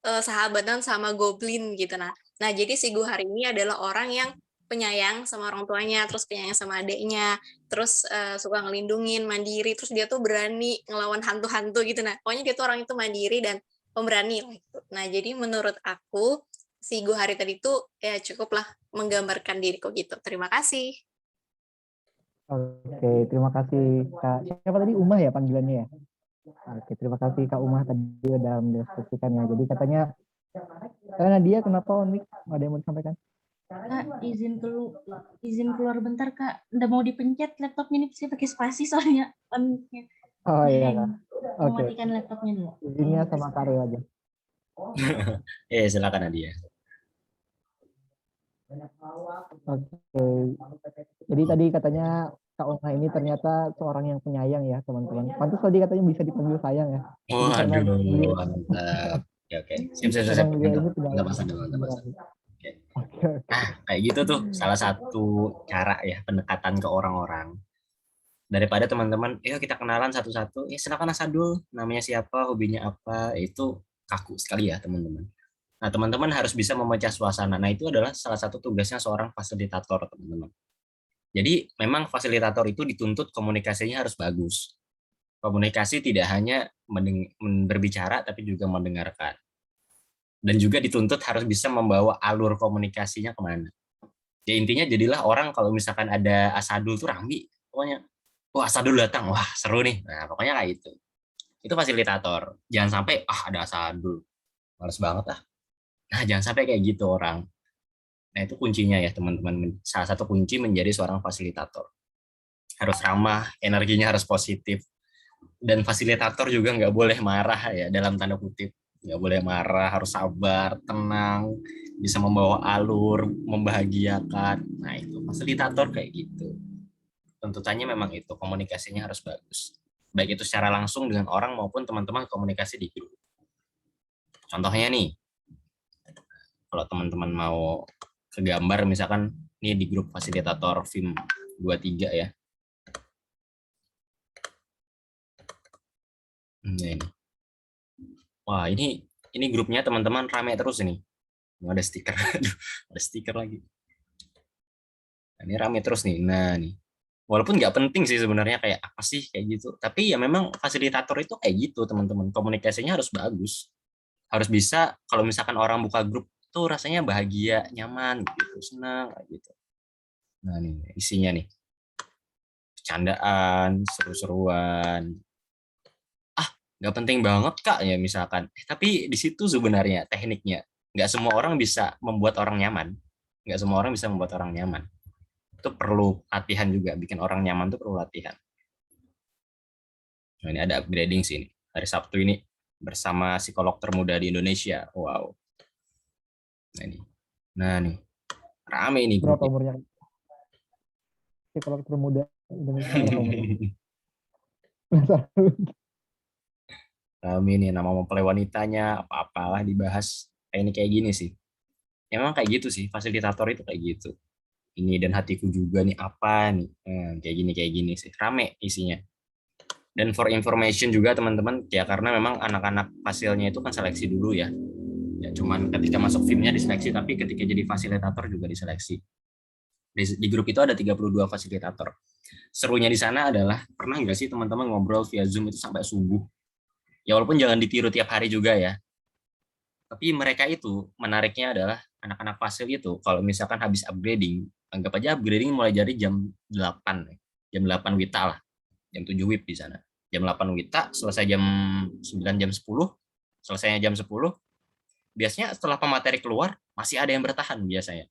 sahabatan sama goblin gitu. Nah jadi si Guhari ini adalah orang yang penyayang sama orang tuanya, terus penyayang sama adiknya, terus suka ngelindungin, mandiri, terus dia tuh berani ngelawan hantu-hantu gitu. Nah pokoknya dia tuh orang itu mandiri dan pemberani gitu. Nah jadi menurut aku si Guhari tadi tuh ya cukuplah menggambarkan diriku gitu. Terima kasih. Oke, terima kasih Kak. Siapa tadi, Umah ya panggilannya ya? Oke, terima kasih Kak Umah tadi udah mendeskripsikannya. Jadi katanya, karena dia kenapa Mik? Ada yang mau disampaikan? Kak, izin keluar bentar Kak. Udah mau dipencet laptopnya ini, saya pakai spasi soalnya on-nya. Oh iya Kak. Oke. Mematikan laptopnya dulu. Izinnya sama Karyo aja. Silakan Nadia. Oke. Jadi tadi katanya Kak Umah ini ternyata seorang yang penyayang ya teman-teman. Pantas tadi katanya bisa dipanggil sayang ya. Waduh, mantap. Oke. Siap. Emang beliau ini Nggak penyayang. masalah. Oke. Nah, kayak gitu tuh salah satu cara ya pendekatan ke orang-orang. Daripada teman-teman, kita kenalan satu-satu, silakan Asadul, namanya siapa, hobinya apa, itu kaku sekali ya teman-teman. Nah, teman-teman harus bisa memecah suasana. Nah, itu adalah salah satu tugasnya seorang fasilitator, teman-teman. Jadi, memang fasilitator itu dituntut komunikasinya harus bagus. Komunikasi tidak hanya berbicara, tapi juga mendengarkan. Dan juga dituntut harus bisa membawa alur komunikasinya kemana. Ya, intinya jadilah orang kalau misalkan ada Asadul tuh rambi, pokoknya, wah Asadul datang, wah seru nih. Nah, pokoknya kayak itu. Itu fasilitator. Jangan sampai, ada Asadul. Males banget lah. Nah, jangan sampai kayak gitu orang. Nah, itu kuncinya ya teman-teman. Salah satu kunci menjadi seorang fasilitator. Harus ramah, energinya harus positif. Dan fasilitator juga nggak boleh marah ya, dalam tanda kutip. Nggak boleh marah, harus sabar, tenang, bisa membawa alur, membahagiakan. Nah, itu fasilitator kayak gitu. Tuntutannya memang itu, komunikasinya harus bagus. Baik itu secara langsung dengan orang maupun teman-teman komunikasi di grup. Contohnya nih, kalau teman-teman mau ke gambar, misalkan ini di grup fasilitator FIM 23 ya. Nah, ini. Wah, ini grupnya teman-teman rame terus ini. Ada stiker. Ada stiker lagi. Nah, ini rame terus nih. Nah, nih. Walaupun nggak penting sih sebenarnya kayak apa sih kayak gitu. Tapi ya memang fasilitator itu kayak gitu, teman-teman. Komunikasinya harus bagus. Harus bisa kalau misalkan orang buka grup tuh rasanya bahagia, nyaman gitu, senang kayak gitu. Nah, nih isinya nih. Bercandaan, seru-seruan. Nggak penting banget Kak ya misalkan. Tapi di situ sebenarnya tekniknya. Nggak semua orang bisa membuat orang nyaman. Nggak semua orang bisa membuat orang nyaman. Itu perlu latihan juga. Bikin orang nyaman itu perlu latihan. Nah, ini ada upgrading sih ini. Hari Sabtu ini bersama psikolog termuda di Indonesia. Wow. Nah nih. Rame ini. Berapa umurnya? Psikolog termuda Indonesia berapa umurnya? Rame nih, nama mempelai wanitanya, apa-apalah dibahas. Kayak gini sih. Ya, memang kayak gitu sih, fasilitator itu kayak gitu. Ini dan hatiku juga nih apa nih, kayak gini sih, rame isinya. Dan for information juga teman-teman, ya karena memang anak-anak fasilnya itu kan seleksi dulu ya. Ya cuman ketika masuk filmnya diseleksi, tapi ketika jadi fasilitator juga diseleksi. Di grup itu ada 32 fasilitator. Serunya di sana adalah, pernah nggak sih teman-teman ngobrol via Zoom itu sampai subuh? Ya walaupun jangan ditiru tiap hari juga ya. Tapi mereka itu menariknya adalah anak-anak fasil itu kalau misalkan habis upgrading, anggap aja upgrading mulai dari jam 8. Jam 8 WITA lah. Jam 7 WIB di sana. Jam 8 WITA, selesai jam 9, jam 10, selesainya jam 10. Biasanya setelah pemateri keluar, masih ada yang bertahan biasanya.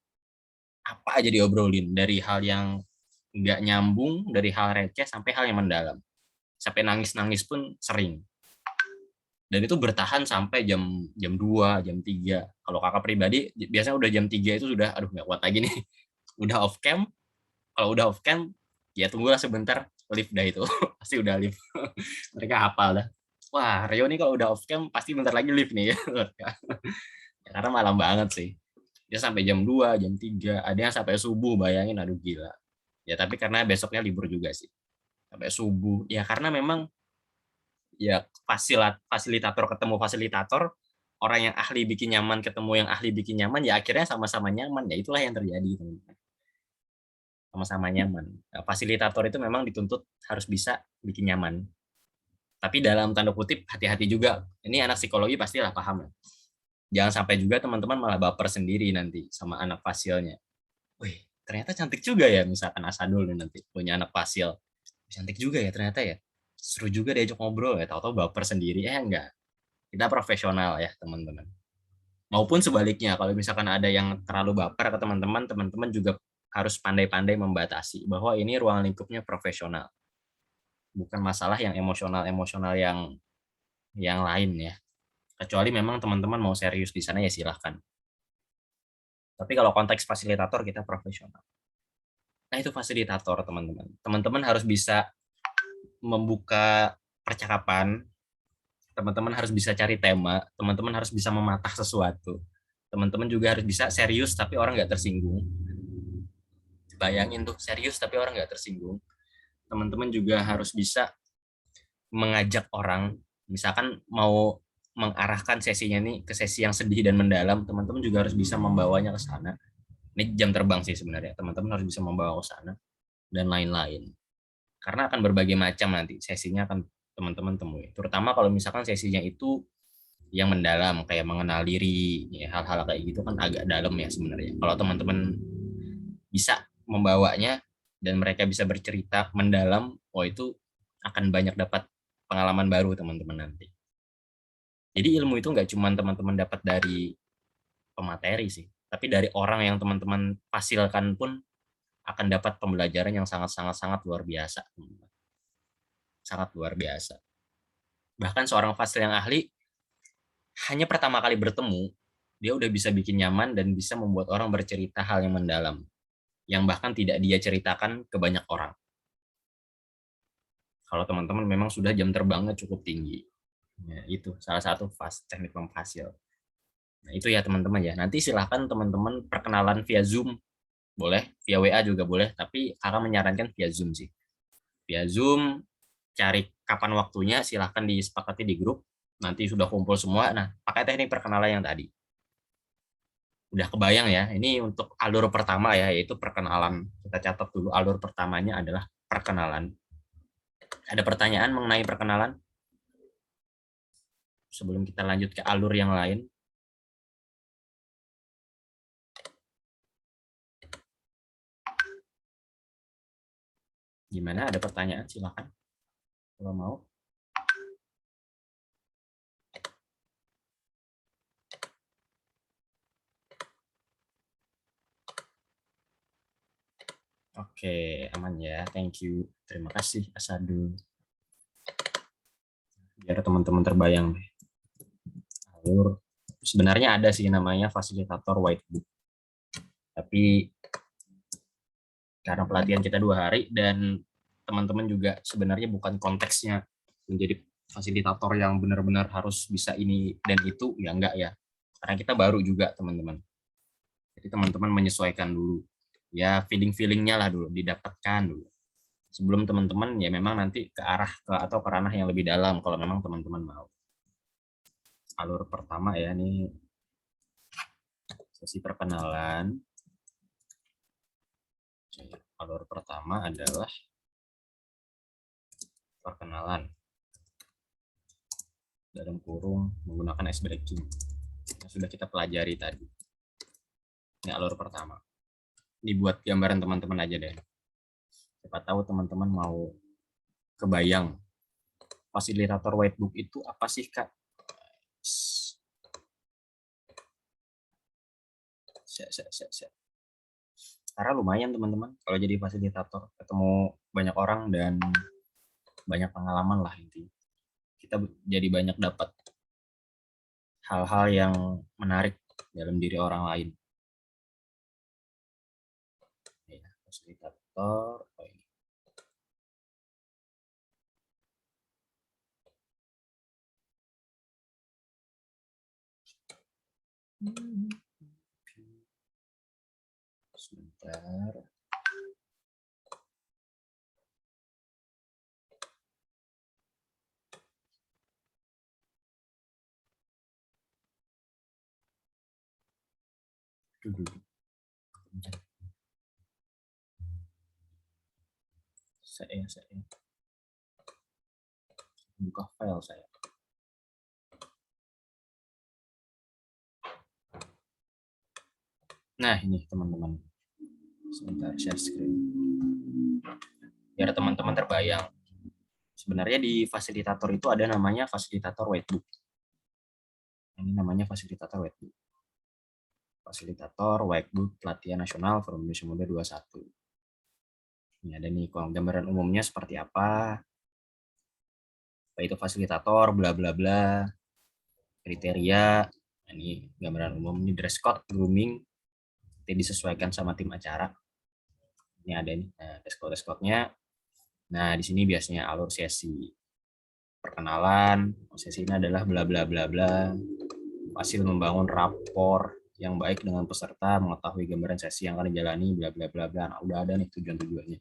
Apa aja diobrolin, dari hal yang nggak nyambung, dari hal receh sampai hal yang mendalam. Sampai nangis-nangis pun sering. Dan itu bertahan sampai jam 2, jam 3. Kalau kakak pribadi biasanya udah jam 3 itu sudah aduh nggak kuat lagi nih. Udah off cam. Kalau udah off cam ya tunggulah sebentar, live dah itu. Pasti udah live. Mereka hafal dah. Wah, Rio nih kalau udah off cam pasti bentar lagi live nih. Ya, karena malam banget sih. Dia sampai jam 2, jam 3, ada yang sampai subuh, bayangin, aduh gila. Ya tapi karena besoknya libur juga sih. Sampai subuh. Ya karena memang ya fasilitator ketemu fasilitator, orang yang ahli bikin nyaman ketemu yang ahli bikin nyaman, ya akhirnya sama-sama nyaman. Ya itulah yang terjadi, teman-teman. Sama-sama nyaman. Nah, fasilitator itu memang dituntut harus bisa bikin nyaman. Tapi dalam tanda kutip hati-hati juga. Ini anak psikologi pastilah paham. Jangan sampai juga teman-teman malah baper sendiri nanti sama anak fasilnya. Wih, ternyata cantik juga ya, misalkan Asadul nanti punya anak fasil. Cantik juga ya ternyata ya. Seru juga diajak ngobrol ya, tahu-tahu baper sendiri. Enggak. Kita profesional ya, teman-teman. Maupun sebaliknya, kalau misalkan ada yang terlalu baper ke teman-teman, teman-teman juga harus pandai-pandai membatasi bahwa ini ruang lingkupnya profesional. Bukan masalah yang emosional-emosional yang lain ya. Kecuali memang teman-teman mau serius di sana ya silahkan. Tapi kalau konteks fasilitator kita profesional. Nah itu fasilitator teman-teman. Teman-teman harus bisa membuka percakapan, teman-teman harus bisa cari tema, teman-teman harus bisa mematah sesuatu. Teman-teman juga harus bisa serius tapi orang nggak tersinggung. Bayangin tuh, serius tapi orang nggak tersinggung. Teman-teman juga harus bisa mengajak orang, misalkan mau mengarahkan sesinya nih ke sesi yang sedih dan mendalam, teman-teman juga harus bisa membawanya ke sana. Ini jam terbang sih sebenarnya, teman-teman harus bisa membawa ke sana dan lain-lain. Karena akan berbagai macam nanti sesinya akan teman-teman temui. Terutama kalau misalkan sesinya itu yang mendalam, kayak mengenal diri, ya, hal-hal kayak gitu kan agak dalam ya sebenarnya. Kalau teman-teman bisa membawanya dan mereka bisa bercerita mendalam, oh itu akan banyak dapat pengalaman baru teman-teman nanti. Jadi ilmu itu nggak cuma teman-teman dapat dari pemateri sih, tapi dari orang yang teman-teman hasilkan pun akan dapat pembelajaran yang sangat luar biasa. Sangat luar biasa. Bahkan seorang fasil yang ahli, hanya pertama kali bertemu, dia udah bisa bikin nyaman dan bisa membuat orang bercerita hal yang mendalam, yang bahkan tidak dia ceritakan ke banyak orang. Kalau teman-teman memang sudah jam terbangnya cukup tinggi. Ya, itu salah satu teknik memfasil. Nah, itu ya teman-teman ya. Nanti silahkan teman-teman perkenalan via Zoom. Boleh, via WA juga boleh, tapi kakak menyarankan via Zoom sih. Via Zoom, cari kapan waktunya, silahkan disepakati di grup. Nanti sudah kumpul semua, nah pakai teknik perkenalan yang tadi. Udah kebayang ya, ini untuk alur pertama ya, yaitu perkenalan. Kita catat dulu, alur pertamanya adalah perkenalan. Ada pertanyaan mengenai perkenalan? Sebelum kita lanjut ke alur yang lain. Gimana, ada pertanyaan? Silakan. Kalau mau. Oke, aman ya. Thank you. Terima kasih, Asadu. Biar teman-teman terbayang. Alur. Sebenarnya ada sih namanya fasilitator whitebook. Tapi karena pelatihan kita 2 hari dan teman-teman juga sebenarnya bukan konteksnya menjadi fasilitator yang benar-benar harus bisa ini dan itu, ya enggak ya. Karena kita baru juga teman-teman. Jadi teman-teman menyesuaikan dulu. Ya feeling-feelingnya lah dulu, didapatkan dulu. Sebelum teman-teman ya memang nanti ke arah atau ke ranah yang lebih dalam kalau memang teman-teman mau. Alur pertama ya, ini sesi perkenalan. Alur pertama adalah perkenalan dalam kurung menggunakan ice breaking yang sudah kita pelajari tadi. Ini alur pertama. Dibuat gambaran teman-teman aja deh. Siapa tahu teman-teman mau kebayang fasilitator whitebook itu apa sih, Kak? Karena lumayan teman-teman kalau jadi fasilitator, ketemu banyak orang dan banyak pengalaman lah intinya. Kita jadi banyak dapat hal-hal yang menarik dalam diri orang lain. Ya, fasilitator. Oh ini. Sebentar. Saya buka file saya. Nah ini teman-teman, sebentar share screen biar teman-teman terbayang. Sebenarnya di fasilitator itu ada namanya fasilitator whitebook. Ini namanya fasilitator whitebook. Fasilitator whitebook pelatihan nasional Forum Indonesia Muda 21. Ini ada nih kolom gambaran umumnya seperti apa itu fasilitator, bla bla bla, kriteria. Ini gambaran umum, ini dress code, grooming, nanti disesuaikan sama tim acara. Ini ada nih, nah, dress code-nya. Nah, di sini biasanya alur sesi perkenalan, sesi ini adalah bla bla bla bla, hasil membangun rapor yang baik dengan peserta, mengetahui gambaran sesi yang akan dijalani, bla bla bla bla. Nah, udah ada nih tujuan-tujuannya.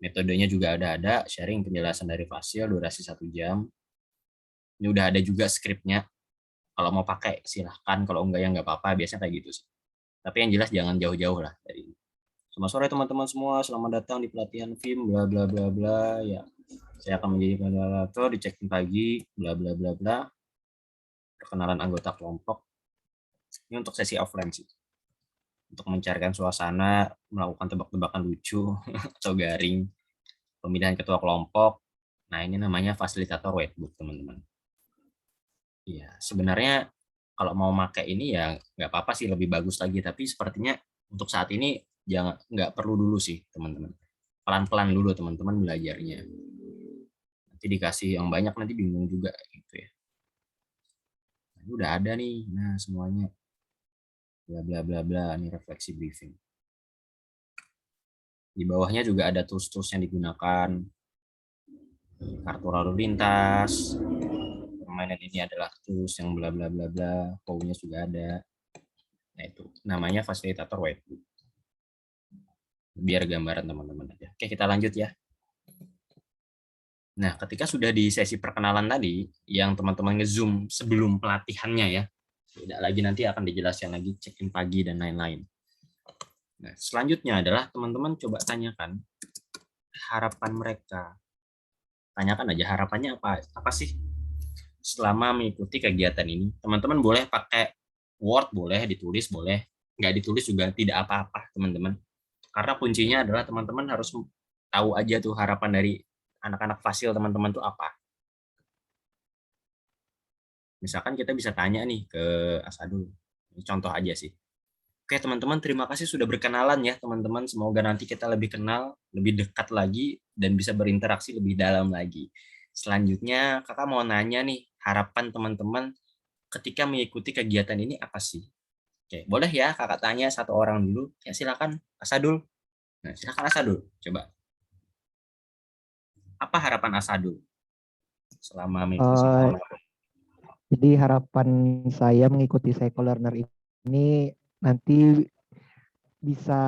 Metodenya juga ada, sharing penjelasan dari fasil, durasi 1 jam. Ini udah ada juga skripnya. Kalau mau pakai silahkan, kalau enggak ya enggak apa-apa, biasanya kayak gitu sih. Tapi yang jelas jangan jauh-jauh lah dari ini. Selamat sore teman-teman semua, selamat datang di pelatihan FIM, bla bla bla bla. Ya, saya akan menjadi moderator di check-in pagi, bla bla bla bla. Perkenalan anggota kelompok. Ini untuk sesi offline sih. Untuk mencarikan suasana, melakukan tebak-tebakan lucu atau garing, pemilihan ketua kelompok. Nah, ini namanya fasilitator whitebook, teman-teman. Iya, sebenarnya kalau mau pakai ini ya nggak apa-apa sih, lebih bagus lagi. Tapi sepertinya untuk saat ini nggak perlu dulu sih, teman-teman. Pelan-pelan dulu teman-teman belajarnya. Nanti dikasih yang banyak nanti bingung juga gitu ya. Nah, ini udah ada nih, nah semuanya. Bla bla bla bla, ini refleksi briefing. Di bawahnya juga ada tools-tools yang digunakan. Kartu lalu lintas. Permainan ini adalah tools yang bla bla bla bla, POW-nya juga ada. Nah, itu namanya fasilitator whitebook. Biar gambaran teman-teman aja. Oke, kita lanjut ya. Nah, ketika sudah di sesi perkenalan tadi, yang teman-teman nge-zoom sebelum pelatihannya ya, tidak lagi nanti akan dijelaskan lagi check-in pagi dan lain-lain. Nah, selanjutnya adalah teman-teman coba tanyakan harapan mereka. Tanyakan aja harapannya apa sih selama mengikuti kegiatan ini. Teman-teman boleh pakai Word, boleh ditulis, boleh nggak ditulis juga tidak apa-apa, teman-teman. Karena kuncinya adalah teman-teman harus tahu aja tuh harapan dari anak-anak fasil teman-teman tuh apa. Misalkan kita bisa tanya nih ke Asadul. Ini contoh aja sih. Oke teman-teman, terima kasih sudah berkenalan ya teman-teman. Semoga nanti kita lebih kenal, lebih dekat lagi, dan bisa berinteraksi lebih dalam lagi. Selanjutnya kakak mau nanya nih, harapan teman-teman ketika mengikuti kegiatan ini apa sih? Oke, boleh ya kakak tanya satu orang dulu. Ya silakan Asadul. Nah, silakan Asadul, coba. Apa harapan Asadul selama mengikuti Jadi harapan saya mengikuti Psycho Learner ini nanti bisa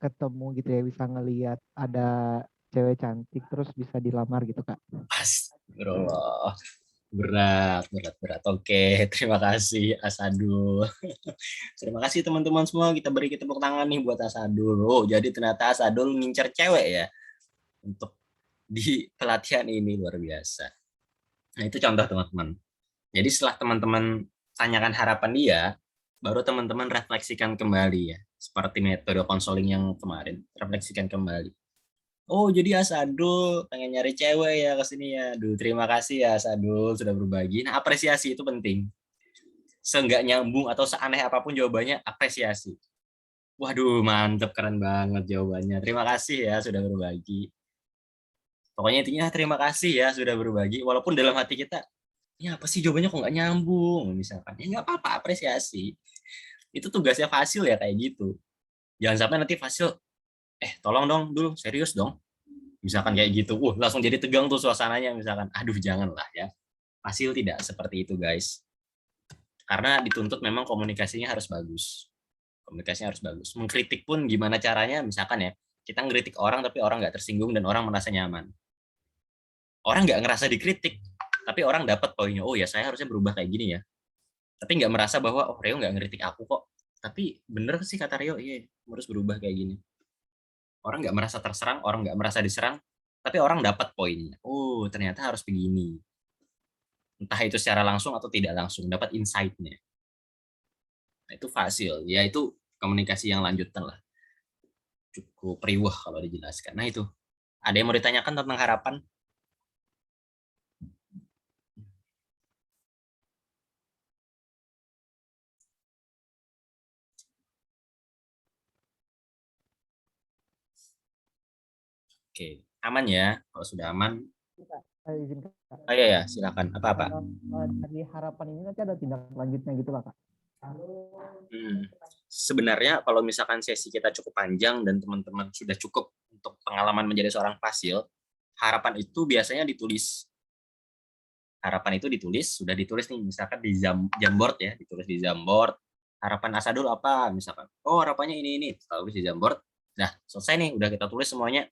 ketemu gitu ya, bisa ngelihat ada cewek cantik terus bisa dilamar gitu Kak. Astagfirullah. Berat. Oke, terima kasih Asadul. Terima kasih teman-teman semua. Kita beri tepuk tangan nih buat Asadul. Oh, jadi ternyata Asadul ngincer cewek ya untuk di pelatihan ini, luar biasa. Nah, itu contoh teman-teman. Jadi setelah teman-teman tanyakan harapan dia, baru teman-teman refleksikan kembali ya. Seperti metode konseling yang kemarin, refleksikan kembali. Oh, jadi Asadul pengen nyari cewek ya ke sini ya. Duh, terima kasih ya Asadul sudah berbagi. Nah, apresiasi itu penting. Seenggak nyambung atau seaneh apapun jawabannya, apresiasi. Waduh, mantep, keren banget jawabannya. Terima kasih ya sudah berbagi. Pokoknya intinya terima kasih ya sudah berbagi. Walaupun dalam hati kita, ya apa sih jawabannya kok nggak nyambung misalkan. Ya nggak apa-apa, apresiasi. Itu tugasnya Fasil ya kayak gitu. Jangan sampai nanti Fasil, tolong dong dulu, serius dong. Misalkan kayak gitu, langsung jadi tegang tuh suasananya misalkan. Aduh, janganlah ya. Fasil tidak seperti itu guys. Karena dituntut memang komunikasinya harus bagus. Komunikasinya harus bagus. Mengkritik pun gimana caranya, misalkan ya, kita ngeritik orang tapi orang nggak tersinggung dan orang merasa nyaman. Orang nggak ngerasa dikritik, tapi orang dapat poinnya. Oh ya, saya harusnya berubah kayak gini ya. Tapi nggak merasa bahwa, oh Rio nggak ngeritik aku kok. Tapi bener sih kata Rio, iya harus berubah kayak gini. Orang nggak merasa terserang, orang nggak merasa diserang, tapi orang dapat poinnya. Oh, ternyata harus begini. Entah itu secara langsung atau tidak langsung, dapat insight-nya. Nah, itu Fasil, ya itu komunikasi yang lanjutan lah. Cukup riuh kalau dijelaskan. Nah itu, ada yang mau ditanyakan tentang harapan? Oke, aman ya. Kalau sudah aman, Izin Kak. oh iya ya, silakan. Apa-apa? Dari harapan ini nanti ada tindak lanjutnya gitu Kak. Sebenarnya kalau misalkan sesi kita cukup panjang dan teman-teman sudah cukup untuk pengalaman menjadi seorang fasil, harapan itu biasanya ditulis. Harapan itu ditulis, sudah ditulis nih, misalkan di Jamboard ya, ditulis di Jamboard. Harapan Asadul apa misalkan? Oh, harapannya ini, tulis di Jamboard. Nah, selesai nih, udah kita tulis semuanya.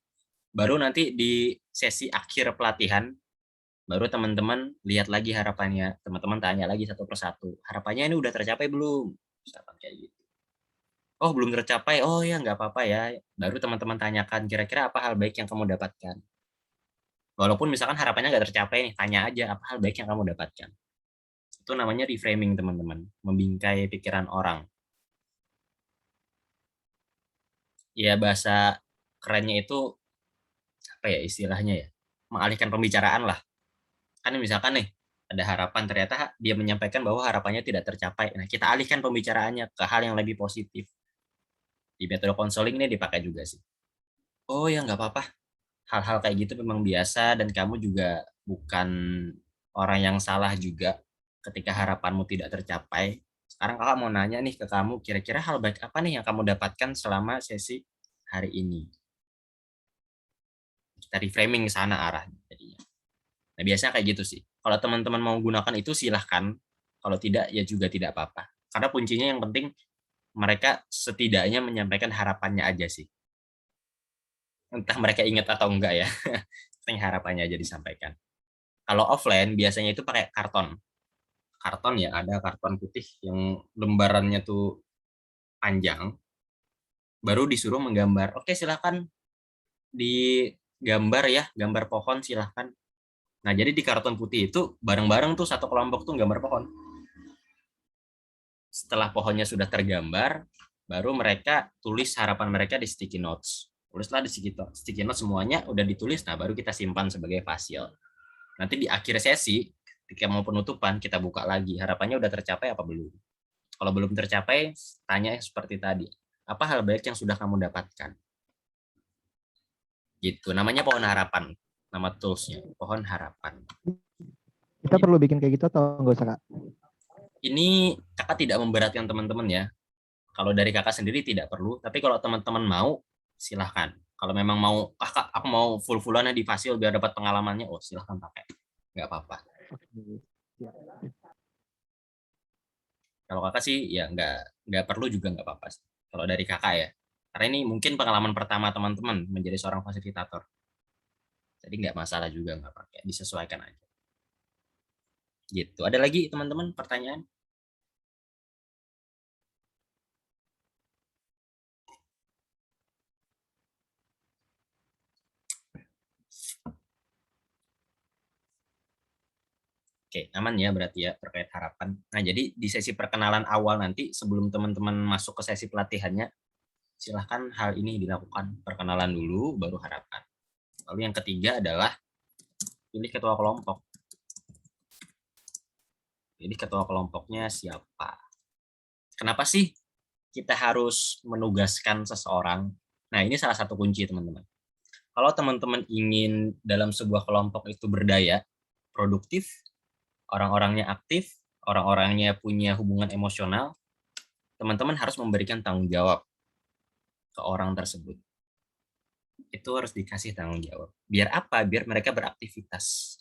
Baru nanti di sesi akhir pelatihan, baru teman-teman lihat lagi harapannya. Teman-teman tanya lagi satu persatu. Harapannya ini udah tercapai belum? Misalkan kayak gitu. Oh, belum tercapai. Oh ya, nggak apa-apa ya. Baru teman-teman tanyakan, kira-kira apa hal baik yang kamu dapatkan? Walaupun misalkan harapannya nggak tercapai nih, tanya aja apa hal baik yang kamu dapatkan. Itu namanya reframing, teman-teman. Membingkai pikiran orang. Ya, bahasa kerennya itu, apa ya istilahnya ya? Mengalihkan pembicaraan lah. Kan misalkan nih, ada harapan, ternyata dia menyampaikan bahwa harapannya tidak tercapai. Nah, kita alihkan pembicaraannya ke hal yang lebih positif. Di metode konseling ini dipakai juga sih. Oh ya, nggak apa-apa. Hal-hal kayak gitu memang biasa dan kamu juga bukan orang yang salah juga ketika harapanmu tidak tercapai. Sekarang kakak mau nanya nih ke kamu, kira-kira hal baik apa nih yang kamu dapatkan selama sesi hari ini? Kita reframing ke sana arahnya jadinya. Nah, biasanya kayak gitu sih. Kalau teman-teman mau gunakan itu silahkan. Kalau tidak, ya juga tidak apa-apa. Karena kuncinya yang penting mereka setidaknya menyampaikan harapannya aja sih. Entah mereka ingat atau enggak ya. Yang harapannya aja disampaikan. Kalau offline biasanya itu pakai karton. Karton ya, ada karton putih yang lembarannya tuh panjang. Baru disuruh menggambar. Oke, silahkan digambar ya, gambar pohon silahkan. Nah, jadi di karton putih itu bareng-bareng tuh satu kelompok tuh gambar pohon. Setelah pohonnya sudah tergambar, baru mereka tulis harapan mereka di sticky notes. Tulislah di sticky notes semuanya udah ditulis, nah baru kita simpan sebagai fasil. Nanti di akhir sesi, ketika mau penutupan, kita buka lagi. Harapannya udah tercapai apa belum? Kalau belum tercapai, tanya seperti tadi. Apa hal baik yang sudah kamu dapatkan? Gitu, namanya pohon harapan. Nama toolsnya, pohon harapan. Kita perlu bikin kayak gitu atau nggak usah Kak? Ini kakak tidak memberatkan teman-teman ya. Kalau dari kakak sendiri tidak perlu, tapi kalau teman-teman mau, silahkan. Kalau memang mau, kakak aku mau full-fullannya di fasil biar dapat pengalamannya, oh silahkan pakai. Nggak apa-apa. Kalau kakak sih ya nggak perlu juga nggak apa-apa. Kalau dari kakak ya. Karena ini mungkin pengalaman pertama teman-teman menjadi seorang fasilitator. Jadi nggak masalah juga nggak pakai, disesuaikan aja. Gitu. Ada lagi teman-teman pertanyaan? Oke, aman ya berarti ya terkait harapan. Nah, jadi di sesi perkenalan awal nanti sebelum teman-teman masuk ke sesi pelatihannya, silahkan hal ini dilakukan. Perkenalan dulu, baru harapan. Lalu yang ketiga adalah pilih ketua kelompok. Jadi ketua kelompoknya siapa? Kenapa sih kita harus menugaskan seseorang? Nah, ini salah satu kunci, teman-teman. Kalau teman-teman ingin dalam sebuah kelompok itu berdaya, produktif, orang-orangnya aktif, orang-orangnya punya hubungan emosional, teman-teman harus memberikan tanggung jawab ke orang tersebut. Itu harus dikasih tanggung jawab. Biar apa? Biar mereka beraktivitas.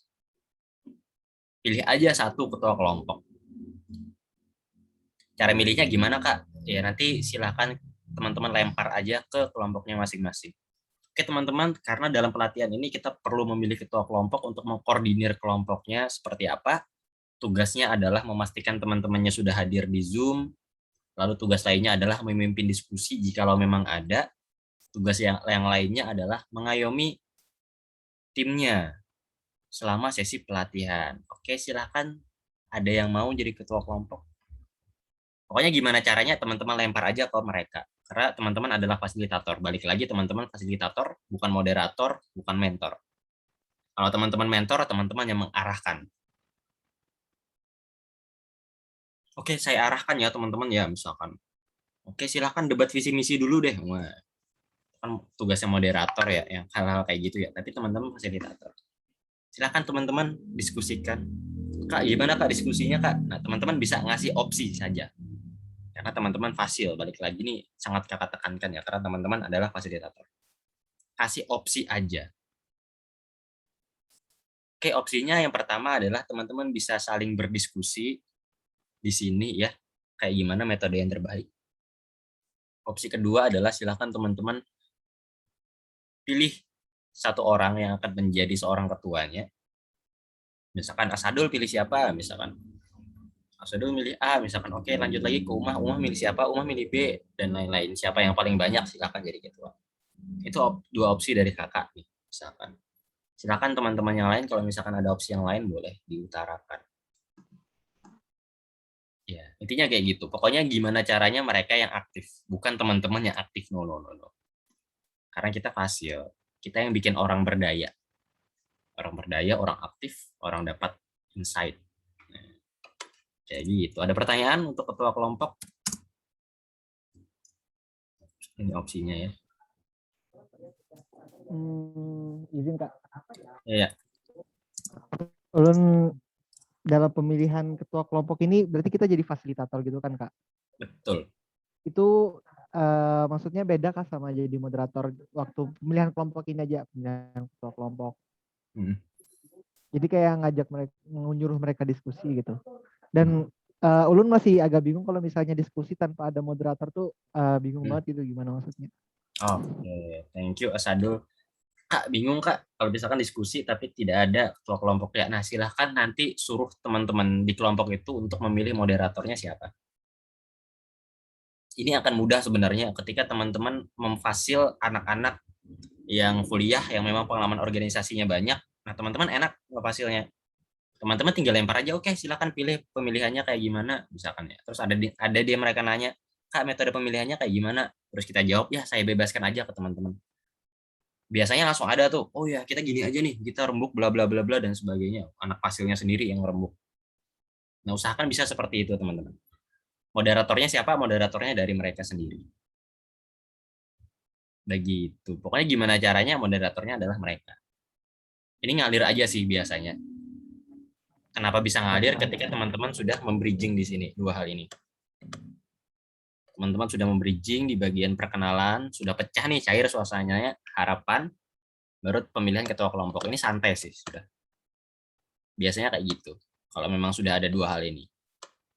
Pilih aja satu ketua kelompok. Cara milihnya gimana, Kak? Ya, nanti silahkan teman-teman lempar aja ke kelompoknya masing-masing. Oke, teman-teman, karena dalam pelatihan ini kita perlu memilih ketua kelompok untuk mengkoordinir kelompoknya seperti apa. Tugasnya adalah memastikan teman-temannya sudah hadir di Zoom. Lalu tugas lainnya adalah memimpin diskusi jikalau memang ada. Tugas yang lainnya adalah mengayomi timnya selama sesi pelatihan. Oke, silahkan. Ada yang mau jadi ketua kelompok? Pokoknya gimana caranya teman-teman lempar aja ke mereka. Karena teman-teman adalah fasilitator. Balik lagi teman-teman fasilitator, bukan moderator, bukan mentor. Kalau teman-teman mentor, teman-teman yang mengarahkan. Oke, saya arahkan ya teman-teman ya misalkan. Oke, silahkan debat visi misi dulu deh. Wah, kan tugasnya moderator ya, yang hal-hal kayak gitu ya. Tapi teman-teman fasilitator. Silahkan teman-teman diskusikan. Kak, gimana Kak diskusinya Kak? Nah, teman-teman bisa ngasih opsi saja. Karena teman-teman fasil, balik lagi nih sangat kakak tekankan ya, karena teman-teman adalah fasilitator. Kasih opsi aja. Oke, opsinya yang pertama adalah teman-teman bisa saling berdiskusi di sini ya, kayak gimana metode yang terbaik. Opsi kedua adalah silakan teman-teman pilih satu orang yang akan menjadi seorang ketuanya. Misalkan Asadul pilih siapa, misalkan Asadul milih A, misalkan oke lanjut lagi ke Umah milih siapa, Umah milih B, dan lain-lain. Siapa yang paling banyak silakan jadi ketua. Itu dua opsi dari kakak nih, misalkan. Silakan teman-teman yang lain kalau misalkan ada opsi yang lain boleh diutarakan. Ya, intinya kayak gitu. Pokoknya gimana caranya mereka yang aktif, bukan teman-teman yang aktif. No. Karena kita fasil, kita yang bikin orang berdaya. Orang berdaya, orang aktif, orang dapat insight. Nah, kayak gitu. Ada pertanyaan untuk ketua kelompok? Ini opsinya ya. Izin Kak. Iya. Ulun dalam pemilihan ketua kelompok ini berarti kita jadi fasilitator gitu kan Kak? Betul. Itu maksudnya beda Kak sama jadi moderator waktu pemilihan kelompok ini aja, pemilihan ketua kelompok. Jadi kayak ngajak mereka, menyuruh mereka diskusi gitu. Dan ulun masih agak bingung kalau misalnya diskusi tanpa ada moderator tuh bingung banget gitu, gimana maksudnya. Oke, thank you Asadul. Kak, bingung Kak, kalau misalkan diskusi tapi tidak ada ketua kelompok ya. Nah, silahkan nanti suruh teman-teman di kelompok itu untuk memilih moderatornya siapa. Ini akan mudah sebenarnya ketika teman-teman memfasil anak-anak yang kuliah, yang memang pengalaman organisasinya banyak. Nah, teman-teman enak ngefasilnya. Teman-teman tinggal lempar aja, oke silahkan pilih pemilihannya kayak gimana, misalkan ya. Terus ada dia mereka nanya, Kak metode pemilihannya kayak gimana? Terus kita jawab, ya saya bebaskan aja ke teman-teman. Biasanya langsung ada tuh, oh ya kita gini aja nih, kita rembuk bla bla bla bla dan sebagainya. Anak hasilnya sendiri yang rembuk. Nah, usahakan bisa seperti itu teman-teman. Moderatornya siapa? Moderatornya dari mereka sendiri. Begitu. Pokoknya gimana caranya moderatornya adalah mereka. Ini ngalir aja sih biasanya. Kenapa bisa ngalir ketika teman-teman sudah membridging di sini dua hal ini. Teman-teman sudah membridging di bagian perkenalan, sudah pecah nih cair suasananya, harapan, baru pemilihan ketua kelompok. Ini santai sih sudah. Biasanya kayak gitu. Kalau memang sudah ada dua hal ini.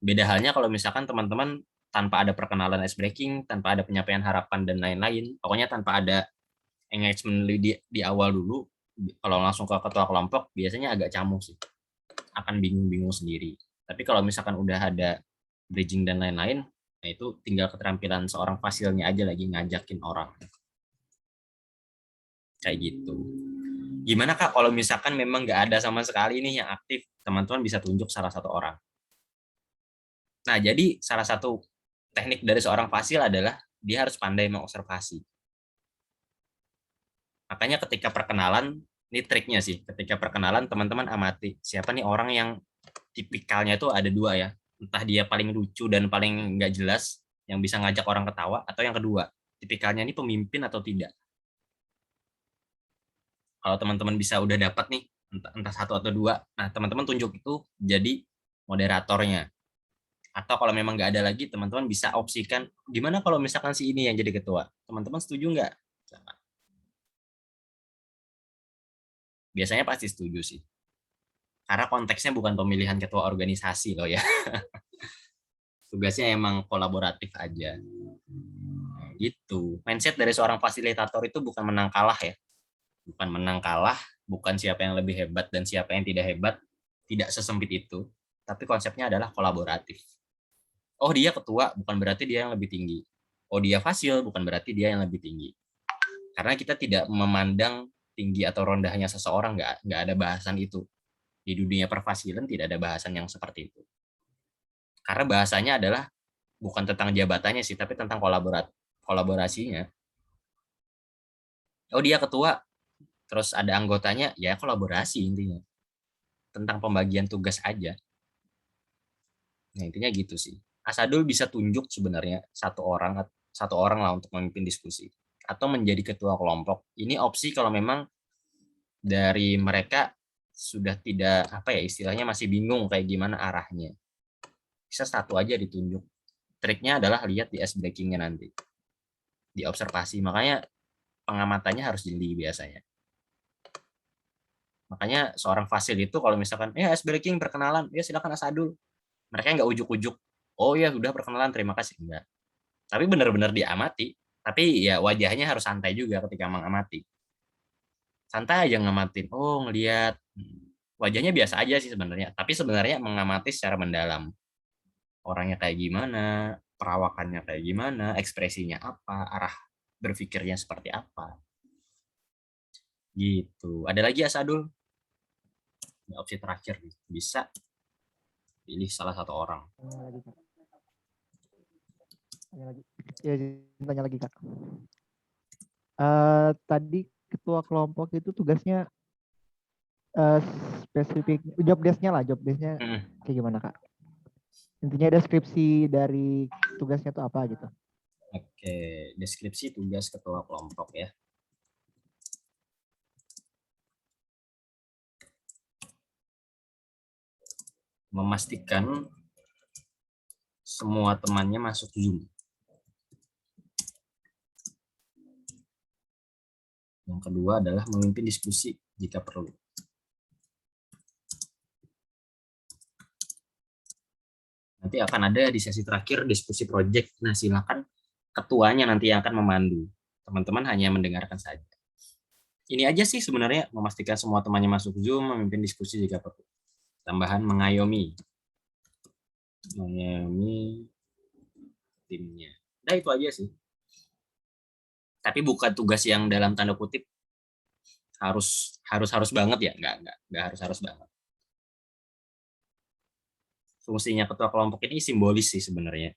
Beda halnya kalau misalkan teman-teman tanpa ada perkenalan ice breaking, tanpa ada penyampaian harapan dan lain-lain, pokoknya tanpa ada engagement di awal dulu, kalau langsung ke ketua kelompok biasanya agak camu sih. akan bingung-bingung sendiri. Tapi kalau misalkan udah ada bridging dan lain-lain, nah itu tinggal keterampilan seorang fasilnya aja lagi ngajakin orang. Kayak gitu. Gimana Kak kalau misalkan memang nggak ada sama sekali nih yang aktif, teman-teman bisa tunjuk salah satu orang. Nah, jadi salah satu teknik dari seorang fasil adalah dia harus pandai mengobservasi. Makanya ketika perkenalan, ini triknya sih, ketika perkenalan teman-teman amati siapa nih orang yang tipikalnya itu ada dua ya, entah dia paling lucu dan paling nggak jelas, yang bisa ngajak orang ketawa, atau yang kedua, tipikalnya ini pemimpin atau tidak. Kalau teman-teman bisa udah dapat nih, entah satu atau dua, nah teman-teman tunjuk itu jadi moderatornya. Atau kalau memang nggak ada lagi, teman-teman bisa opsikan, gimana kalau misalkan si ini yang jadi ketua? Teman-teman setuju nggak? Biasanya pasti setuju sih. Karena konteksnya bukan pemilihan ketua organisasi loh ya. Tugasnya emang kolaboratif aja. Gitu. Mindset dari seorang fasilitator itu bukan menang kalah ya. Bukan menang kalah, bukan siapa yang lebih hebat dan siapa yang tidak hebat, tidak sesempit itu. Tapi konsepnya adalah kolaboratif. Oh dia ketua, bukan berarti dia yang lebih tinggi. Oh dia fasil, bukan berarti dia yang lebih tinggi. Karena kita tidak memandang tinggi atau rendahnya seseorang, nggak ada bahasan itu. Di dunia perfasilan tidak ada bahasan yang seperti itu. Karena bahasanya adalah bukan tentang jabatannya sih, tapi tentang kolaborasinya. Oh dia ketua, terus ada anggotanya, ya kolaborasi intinya. Tentang pembagian tugas aja. Nah intinya gitu sih. Asadul bisa tunjuk sebenarnya satu orang lah untuk memimpin diskusi atau menjadi ketua kelompok. Ini opsi kalau memang dari mereka sudah tidak apa ya istilahnya masih bingung kayak gimana arahnya. Bisa satu aja ditunjuk. Triknya adalah lihat di ice breakingnya nanti. Di observasi. Makanya pengamatannya harus jeli biasanya. Makanya seorang fasil itu kalau misalkan ice breaking perkenalan, ya silakan Asadul. Mereka nggak ujuk-ujuk. Oh ya sudah perkenalan terima kasih enggak. Tapi benar-benar diamati. Tapi ya wajahnya harus santai juga ketika mengamati. Santai aja ngamatin. Oh ngelihat wajahnya biasa aja sih sebenarnya. Tapi sebenarnya mengamati secara mendalam. Orangnya kayak gimana, perawakannya kayak gimana, ekspresinya apa, arah berpikirnya seperti apa. Gitu. Ada lagi Asadul? Opsi terakhir bisa pilih salah satu orang. Tanya lagi. Ya, tanya lagi Kak. Tadi ketua kelompok itu tugasnya spesifik job desk-nya kayak gimana Kak? Intinya deskripsi dari tugasnya itu apa gitu. Oke, deskripsi tugas ketua kelompok ya. Memastikan semua temannya masuk Zoom. Yang kedua adalah memimpin diskusi jika perlu. Nanti akan ada di sesi terakhir diskusi project. Nah, silakan ketuanya nanti yang akan memandu. Teman-teman hanya mendengarkan saja. Ini aja sih sebenarnya, memastikan semua temannya masuk Zoom, memimpin diskusi jika perlu. Tambahan mengayomi timnya. Nah, itu aja sih. Tapi bukan tugas yang dalam tanda kutip harus banget ya, nggak harus banget. Fungsinya ketua kelompok ini simbolis sih sebenarnya.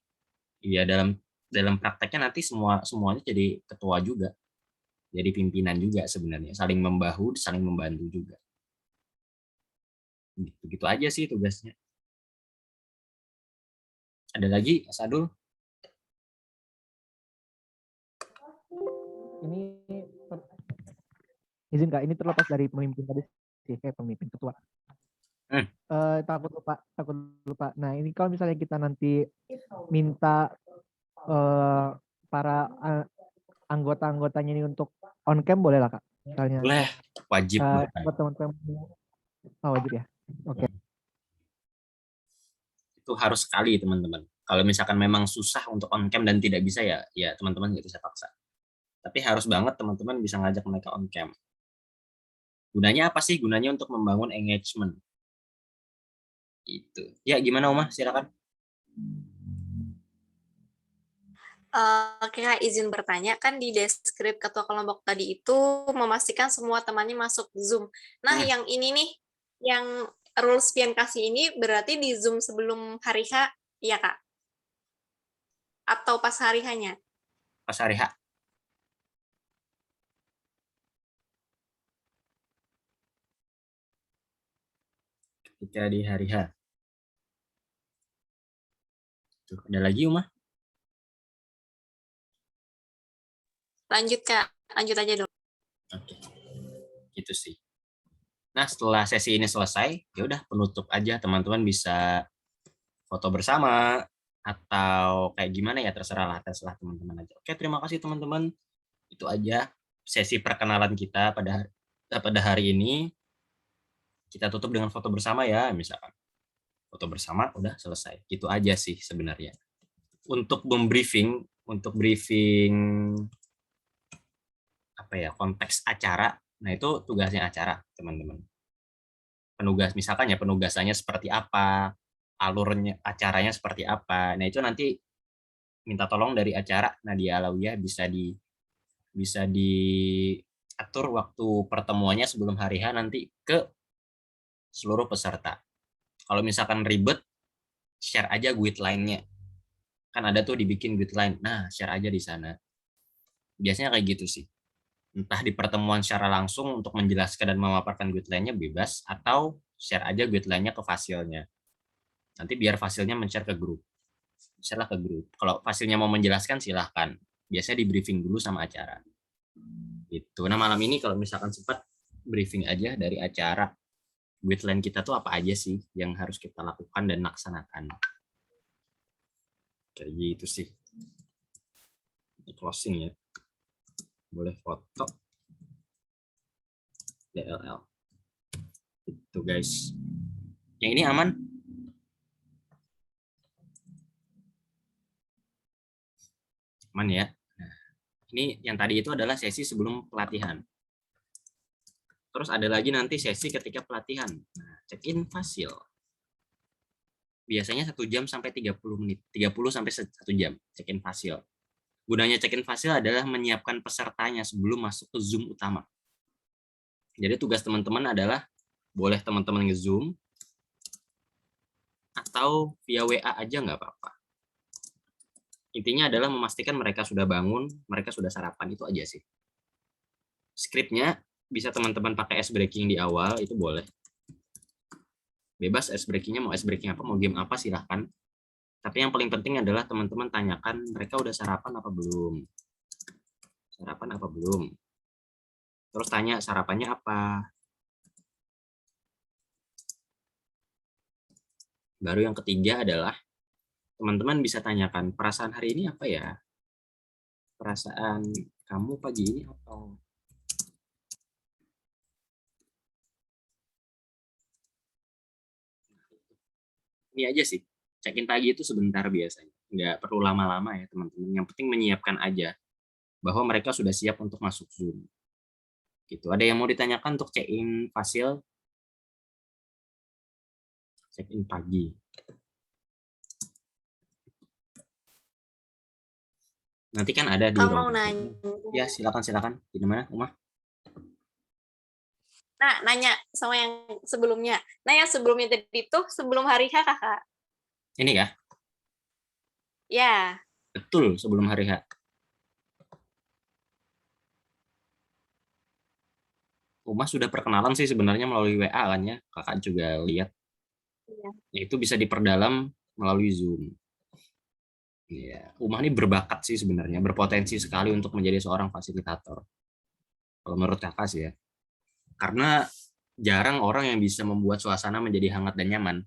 Iya dalam prakteknya nanti semuanya jadi ketua juga, jadi pimpinan juga sebenarnya, saling membahu, saling membantu juga. Gitu aja sih tugasnya. Ada lagi, Asadul? Izin Kak, ini terlepas dari pemimpin tadi sih, kayak pemimpin ketua. Takut lupa. Nah ini kalau misalnya kita nanti minta para anggota-anggotanya ini untuk on cam boleh lah Kak? Misalnya, boleh, wajib. Teman-teman. Oh wajib ya? Oke. Itu harus sekali teman-teman. Kalau misalkan memang susah untuk on cam dan tidak bisa ya teman-teman nggak bisa paksa. Tapi harus banget teman-teman bisa ngajak mereka on cam. Gunanya apa sih? Gunanya untuk membangun engagement. Itu. Ya, gimana Uma? Silakan. Oke, Kak, izin bertanya, kan di deskrip ketua kelompok tadi itu memastikan semua temannya masuk Zoom. Nah, yang ini nih, yang rules Pian kasih ini berarti di Zoom sebelum hari H, iya Kak? Atau pas hari H-nya? Pas hari H. Ketika di hari H. Tuh, ada lagi Uma? Lanjut Kak, lanjut aja dulu. Oke. Gitu sih. Nah, setelah sesi ini selesai, ya udah penutup aja, teman-teman bisa foto bersama atau kayak gimana ya, terserah teman-teman aja. Oke, terima kasih teman-teman. Itu aja sesi perkenalan kita pada hari ini. Kita tutup dengan foto bersama ya, misalkan. Foto bersama udah selesai. Gitu aja sih sebenarnya. Untuk briefing apa ya, konteks acara. Nah, itu tugasnya acara, teman-teman. Penugasannya seperti apa, alurnya acaranya seperti apa. Nah, itu nanti minta tolong dari acara Nadia Alawiyah, bisa diatur waktu pertemuannya sebelum hari H nanti ke seluruh peserta. Kalau misalkan ribet, share aja guideline-nya. Kan ada tuh dibikin guideline. Nah, share aja di sana. Biasanya kayak gitu sih. Entah di pertemuan secara langsung untuk menjelaskan dan memaparkan guideline-nya bebas, atau share aja guideline-nya ke fasilnya. Nanti biar fasilnya men-share ke grup. Share ke grup. Kalau fasilnya mau menjelaskan silahkan. Biasanya di briefing dulu sama acara. Gitu. Nah, malam ini kalau misalkan sempat briefing aja dari acara, guideline kita tuh apa aja sih yang harus kita lakukan dan laksanakan. Kayak gitu sih. Closing ya. Boleh foto. DLL. Itu guys. Yang ini aman? Aman ya. Nah, ini yang tadi itu adalah sesi sebelum pelatihan. Terus ada lagi nanti sesi ketika pelatihan. Nah, check-in fasil. Biasanya 1 jam sampai 30 menit. 30 sampai 1 jam check-in fasil. Gunanya check-in fasil adalah menyiapkan pesertanya sebelum masuk ke Zoom utama. Jadi tugas teman-teman adalah boleh teman-teman nge-Zoom atau via WA aja nggak apa-apa. Intinya adalah memastikan mereka sudah bangun, mereka sudah sarapan, itu aja sih. Skripnya bisa teman-teman pakai ice breaking di awal, itu boleh. Bebas ice breakingnya, mau ice breaking apa, mau game apa, silahkan. Tapi yang paling penting adalah teman-teman tanyakan mereka udah sarapan apa belum. Sarapan apa belum. Terus tanya sarapannya apa. Baru yang ketiga adalah teman-teman bisa tanyakan perasaan hari ini apa ya. Perasaan kamu pagi ini apa. Ini aja sih. Check-in pagi itu sebentar biasanya. Nggak perlu lama-lama ya teman-teman. Yang penting menyiapkan aja bahwa mereka sudah siap untuk masuk Zoom. Gitu. Ada yang mau ditanyakan untuk check-in fasil? Check-in pagi. Nanti kan ada di Kamu mau ruang. nanya. Ya, silakan. Di mana, Uma? Nah, nanya sama yang sebelumnya. Nah, yang sebelumnya tadi itu sebelum hari H, Kakak. Ini ya? Ya. Betul, sebelum hari H. Uma sudah perkenalan sih sebenarnya melalui WA kan ya. Kakak juga lihat. Iya. Itu bisa diperdalam melalui Zoom. Ya, Uma ini berbakat sih sebenarnya, berpotensi sekali untuk menjadi seorang fasilitator. Kalau menurut kakak sih ya. Karena jarang orang yang bisa membuat suasana menjadi hangat dan nyaman.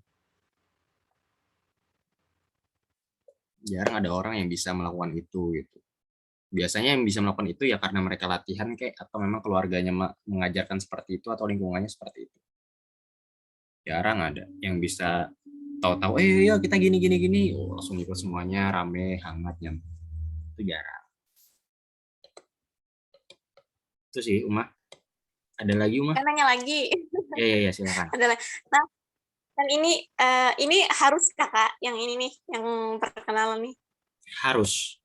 Jarang ada orang yang bisa melakukan itu gitu. Biasanya yang bisa melakukan itu ya karena mereka latihan kayak, atau memang keluarganya mengajarkan seperti itu, atau lingkungannya seperti itu. Jarang ada yang bisa tahu-tahu ya kita gini langsung ikut semuanya, rame, hangat, nyaman. Itu jarang. Itu sih Uma. Ada lagi Uma? Kan nanya lagi. Ya silakan. Adalah. Nah, Dan ini harus kakak yang ini nih, yang perkenalan nih. Harus.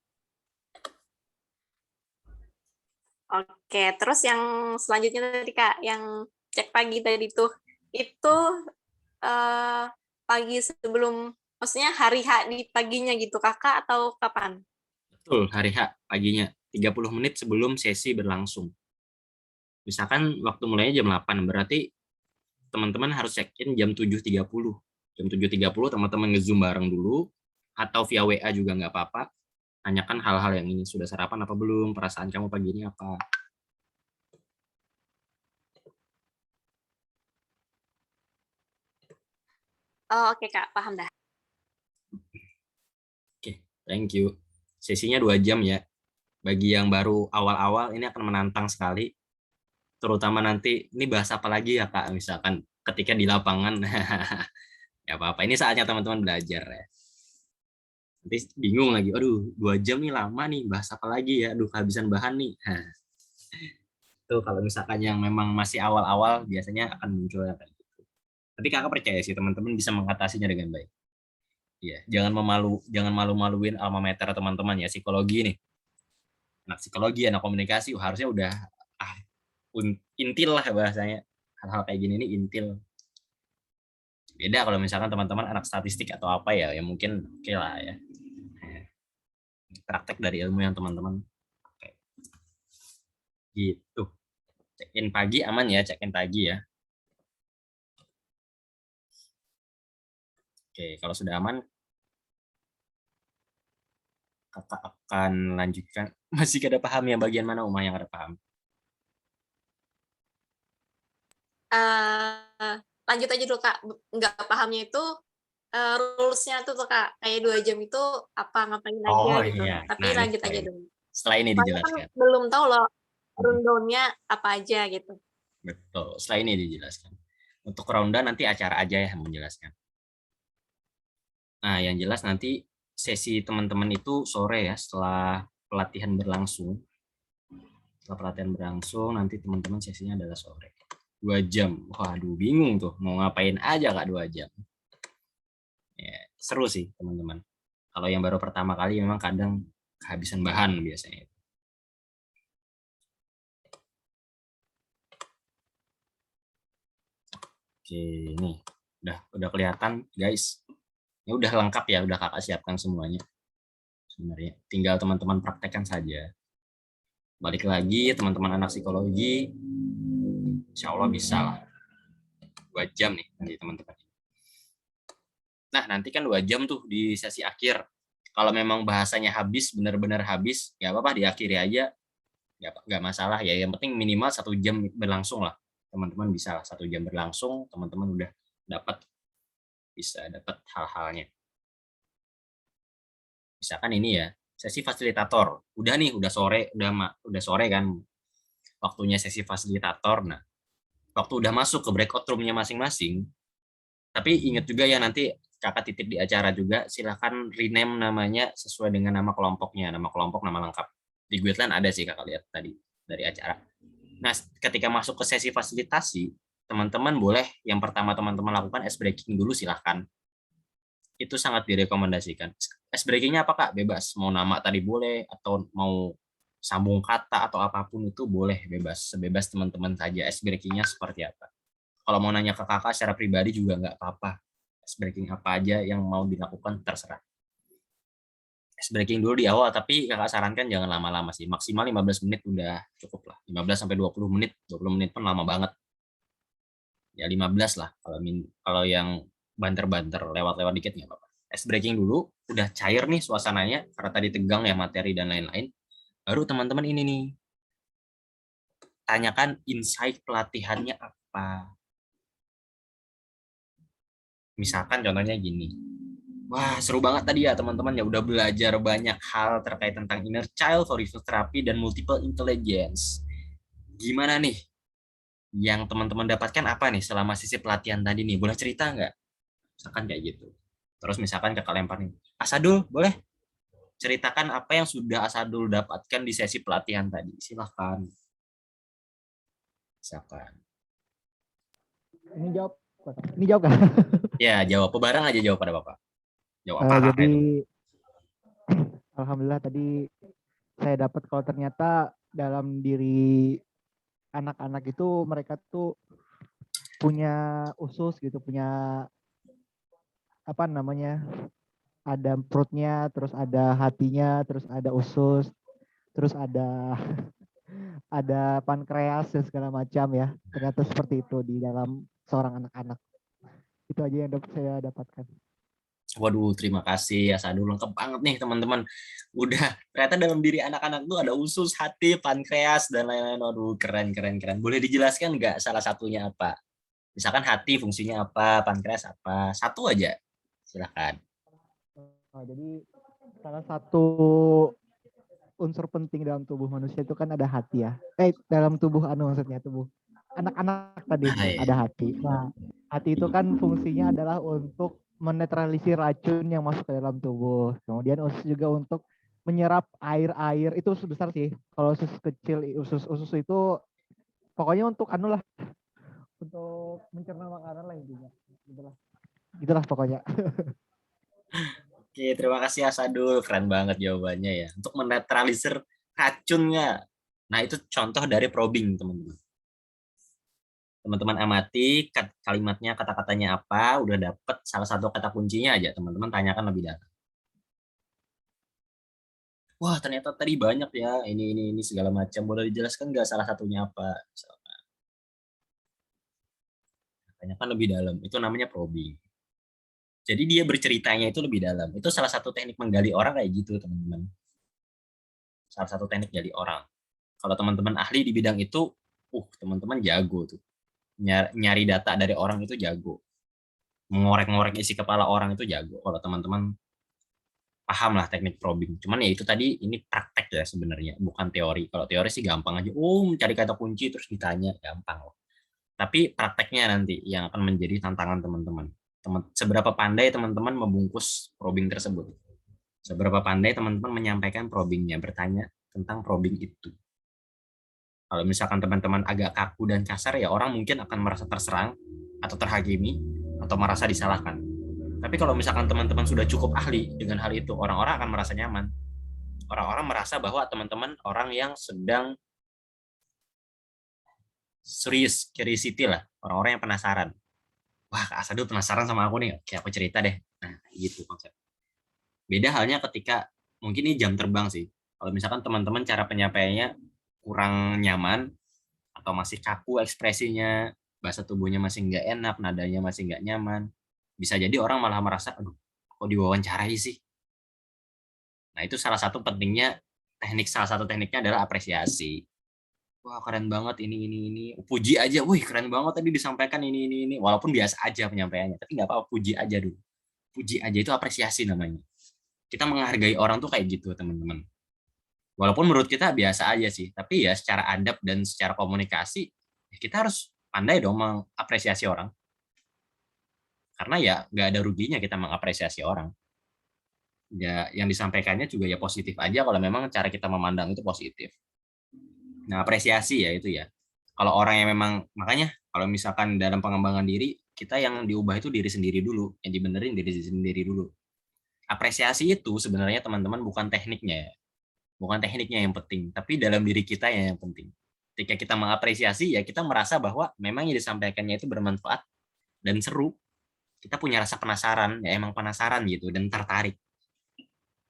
Oke, terus yang selanjutnya tadi kak, yang cek pagi tadi tuh, itu pagi sebelum, maksudnya hari H di paginya gitu kakak atau kapan? Betul, hari H paginya 30 menit sebelum sesi berlangsung. Misalkan waktu mulainya jam 8, berarti teman-teman harus check-in jam 7.30. Jam 7.30 teman-teman nge-zoom bareng dulu, atau via WA juga nggak apa-apa. Tanyakan hal-hal yang ini, sudah sarapan apa belum, perasaan kamu pagi ini apa. Oh, oke kak, paham dah. Oke, thank you. Sesinya 2 jam ya. Bagi yang baru awal-awal ini akan menantang sekali. Terutama nanti, ini bahas apa lagi ya Kak, misalkan ketika di lapangan. Ya apa-apa, ini saatnya teman-teman belajar ya. Nanti bingung lagi, aduh 2 jam nih lama nih, bahas apa lagi ya, aduh kehabisan bahan nih. Tuh kalau misalkan yang memang masih awal-awal, biasanya akan muncul kayak gitu. Tapi kakak percaya sih teman-teman bisa mengatasinya dengan baik. Iya, jangan malu-maluin alma mater teman-teman ya, psikologi nih. Anak psikologi, anak komunikasi, harusnya udah intil lah bahasanya. Hal-hal kayak gini nih intil. Beda kalau misalkan teman-teman anak statistik atau apa ya, ya mungkin oke lah ya. Praktek dari ilmu yang teman-teman pakai. Gitu. Check-in pagi aman ya, check-in pagi ya. Oke, kalau sudah aman, kakak akan lanjutkan. Masih ada paham yang bagian mana Uma yang ada paham? Lanjut aja dulu kak, nggak pahamnya itu rules-nya tuh kak, kayak 2 jam itu apa ngapain aja Oh gitu. iya, Tapi nah ini lanjut aja dulu. setelah ini Soalnya kan dijelaskan. belum tahu loh rundown-nya apa aja gitu. Betul, setelah ini dijelaskan. Untuk ronda nanti acara aja yang menjelaskan. Nah, yang jelas nanti sesi teman-teman itu sore ya, setelah pelatihan berlangsung. Setelah pelatihan berlangsung, nanti teman-teman sesinya adalah sore. 2 jam. Waduh, bingung tuh. Mau ngapain aja Kak 2 jam. Ya, seru sih teman-teman. Kalau yang baru pertama kali memang kadang kehabisan bahan biasanya. Oke, ini udah kelihatan guys. Ini udah lengkap ya, udah kakak siapkan semuanya. Sebenarnya tinggal teman-teman praktekkan saja. Balik lagi teman-teman anak psikologi, insya Allah bisa lah. 2 jam nih nanti teman-teman. Nah nanti kan 2 jam tuh di sesi akhir. Kalau memang bahasanya habis, benar-benar habis, ya apa-apa diakhiri aja. Nggak masalah ya, yang penting minimal 1 jam berlangsung lah. Teman-teman bisa lah 1 jam berlangsung, teman-teman udah bisa dapat hal-halnya. Misalkan ini ya, sesi fasilitator. Udah nih, udah sore kan waktunya sesi fasilitator. Nah, waktu udah masuk ke breakout room-nya masing-masing, tapi ingat juga ya nanti kakak titip di acara juga, silahkan rename namanya sesuai dengan nama kelompoknya, nama kelompok, nama lengkap. Di Guideline ada sih kakak lihat tadi dari acara. Nah, ketika masuk ke sesi fasilitasi, teman-teman boleh yang pertama teman-teman lakukan ice breaking dulu silahkan. Itu sangat direkomendasikan. Ice breakingnya apa Kak? Bebas. Mau nama tadi boleh, atau mau sambung kata atau apapun itu boleh, bebas. Sebebas teman-teman saja. Ice breakingnya seperti apa. Kalau mau nanya ke kakak secara pribadi juga nggak apa-apa. Ice breaking apa aja yang mau dilakukan terserah. Ice breaking dulu di awal, tapi kakak sarankan jangan lama-lama sih. Maksimal 15 menit udah cukup lah. 15-20 menit. 20 menit pun lama banget. Ya 15 lah. Kalau yang banter-banter lewat-lewat dikit nggak apa-apa. Ice breaking dulu, udah cair nih suasananya, karena tadi tegang ya materi dan lain-lain. Baru teman-teman ini nih, tanyakan insight pelatihannya apa. Misalkan contohnya gini, wah seru banget tadi ya teman-teman ya, udah belajar banyak hal terkait tentang inner child, forgiveness therapy, dan multiple intelligence. Gimana nih yang teman-teman dapatkan apa nih selama sisi pelatihan tadi nih? Boleh cerita nggak? Misalkan kayak gitu. Terus misalkan kakak lempar nih, Asadul boleh ceritakan apa yang sudah Asadul dapatkan di sesi pelatihan tadi. Silahkan. Misalkan. Ini jawab Ini jawab kan? Ya, jawab. Pebarang aja jawab pada Bapak. Jawab apa kakak Jadi itu? alhamdulillah tadi saya dapat kalau ternyata dalam diri anak-anak itu mereka tuh punya usus gitu, punya apa namanya? Ada perutnya, terus ada hatinya, terus ada usus, terus ada pankreas dan segala macam ya. Ternyata seperti itu di dalam seorang anak-anak. Itu aja yang saya dapatkan. Waduh, terima kasih ya Sadul, lengkap banget nih teman-teman. Udah ternyata dalam diri anak-anak tuh ada usus, hati, pankreas dan lain-lain. Waduh, keren keren keren. Boleh dijelaskan nggak salah satunya apa? Misalkan hati fungsinya apa, pankreas apa? Satu aja. Silakan. Jadi salah satu unsur penting dalam tubuh manusia itu kan ada hati ya. Dalam tubuh maksudnya tubuh anak-anak tadi Hai. ada hati. Nah, hati itu kan fungsinya adalah untuk menetralisir racun yang masuk ke dalam tubuh. Kemudian usus juga untuk menyerap air-air itu usus besar sih. Kalau usus kecil, usus itu pokoknya untuk lah, untuk mencerna makanan lah intinya. Gitulah pokoknya. Oke, terima kasih ya Sadul. Keren banget jawabannya ya. Untuk menetralisir racunnya. Nah, itu contoh dari probing, teman-teman. Teman-teman amati kalimatnya, kata-katanya apa, udah dapet salah satu kata kuncinya aja, teman-teman tanyakan lebih dalam. Wah, ternyata tadi banyak ya, ini segala macam. Boleh dijelaskan nggak salah satunya apa? Tanyakan lebih dalam. Itu namanya probing. Jadi dia berceritanya itu lebih dalam. Itu salah satu teknik menggali orang kayak gitu, teman-teman. Salah satu teknik gali orang. Kalau teman-teman ahli di bidang itu, teman-teman jago tuh. Nyari data dari orang itu jago. Mengorek-ngorek isi kepala orang itu jago. Kalau teman-teman paham lah teknik probing. Cuman ya itu tadi, ini praktek ya sebenarnya, bukan teori. Kalau teori sih gampang aja. Mencari kata kunci terus ditanya, gampang loh. Tapi prakteknya nanti yang akan menjadi tantangan teman-teman. Seberapa pandai teman-teman membungkus probing tersebut. Seberapa pandai teman-teman menyampaikan probingnya, bertanya tentang probing itu. Kalau misalkan teman-teman agak kaku dan kasar, ya orang mungkin akan merasa terserang atau terhakimi atau merasa disalahkan. Tapi kalau misalkan teman-teman sudah cukup ahli dengan hal itu, orang-orang akan merasa nyaman. Orang-orang merasa bahwa teman-teman orang yang sedang serius, curiosity lah. Orang-orang yang penasaran. Wah, Kak Asadu penasaran sama aku nih. Oke, aku cerita deh. Nah, gitu konsep. Beda halnya ketika, mungkin ini jam terbang sih. Kalau misalkan teman-teman cara penyampaiannya kurang nyaman, atau masih kaku ekspresinya, bahasa tubuhnya masih nggak enak, nadanya masih nggak nyaman, bisa jadi orang malah merasa, aduh, kok diwawancarai sih? Nah, itu salah satu pentingnya salah satu tekniknya adalah apresiasi. Wah, keren banget ini. Puji aja, wih keren banget tadi disampaikan ini. Walaupun biasa aja penyampaiannya, tapi nggak apa-apa, puji aja dulu. Puji aja itu apresiasi namanya. Kita menghargai orang tuh kayak gitu, teman-teman. Walaupun menurut kita biasa aja sih, tapi ya secara adab dan secara komunikasi, kita harus pandai dong mengapresiasi orang. Karena ya nggak ada ruginya kita mengapresiasi orang. Ya, yang disampaikannya juga ya positif aja kalau memang cara kita memandang itu positif. Nah, apresiasi ya itu ya. Kalau orang yang memang, makanya kalau misalkan dalam pengembangan diri, kita yang diubah itu diri sendiri dulu, yang dibenerin diri sendiri dulu. Apresiasi itu sebenarnya teman-teman bukan tekniknya ya. Bukan tekniknya yang penting, tapi dalam diri kita yang penting. Ketika kita mengapresiasi, ya kita merasa bahwa memang yang disampaikannya itu bermanfaat dan seru. Kita punya rasa penasaran, ya emang penasaran gitu, dan tertarik.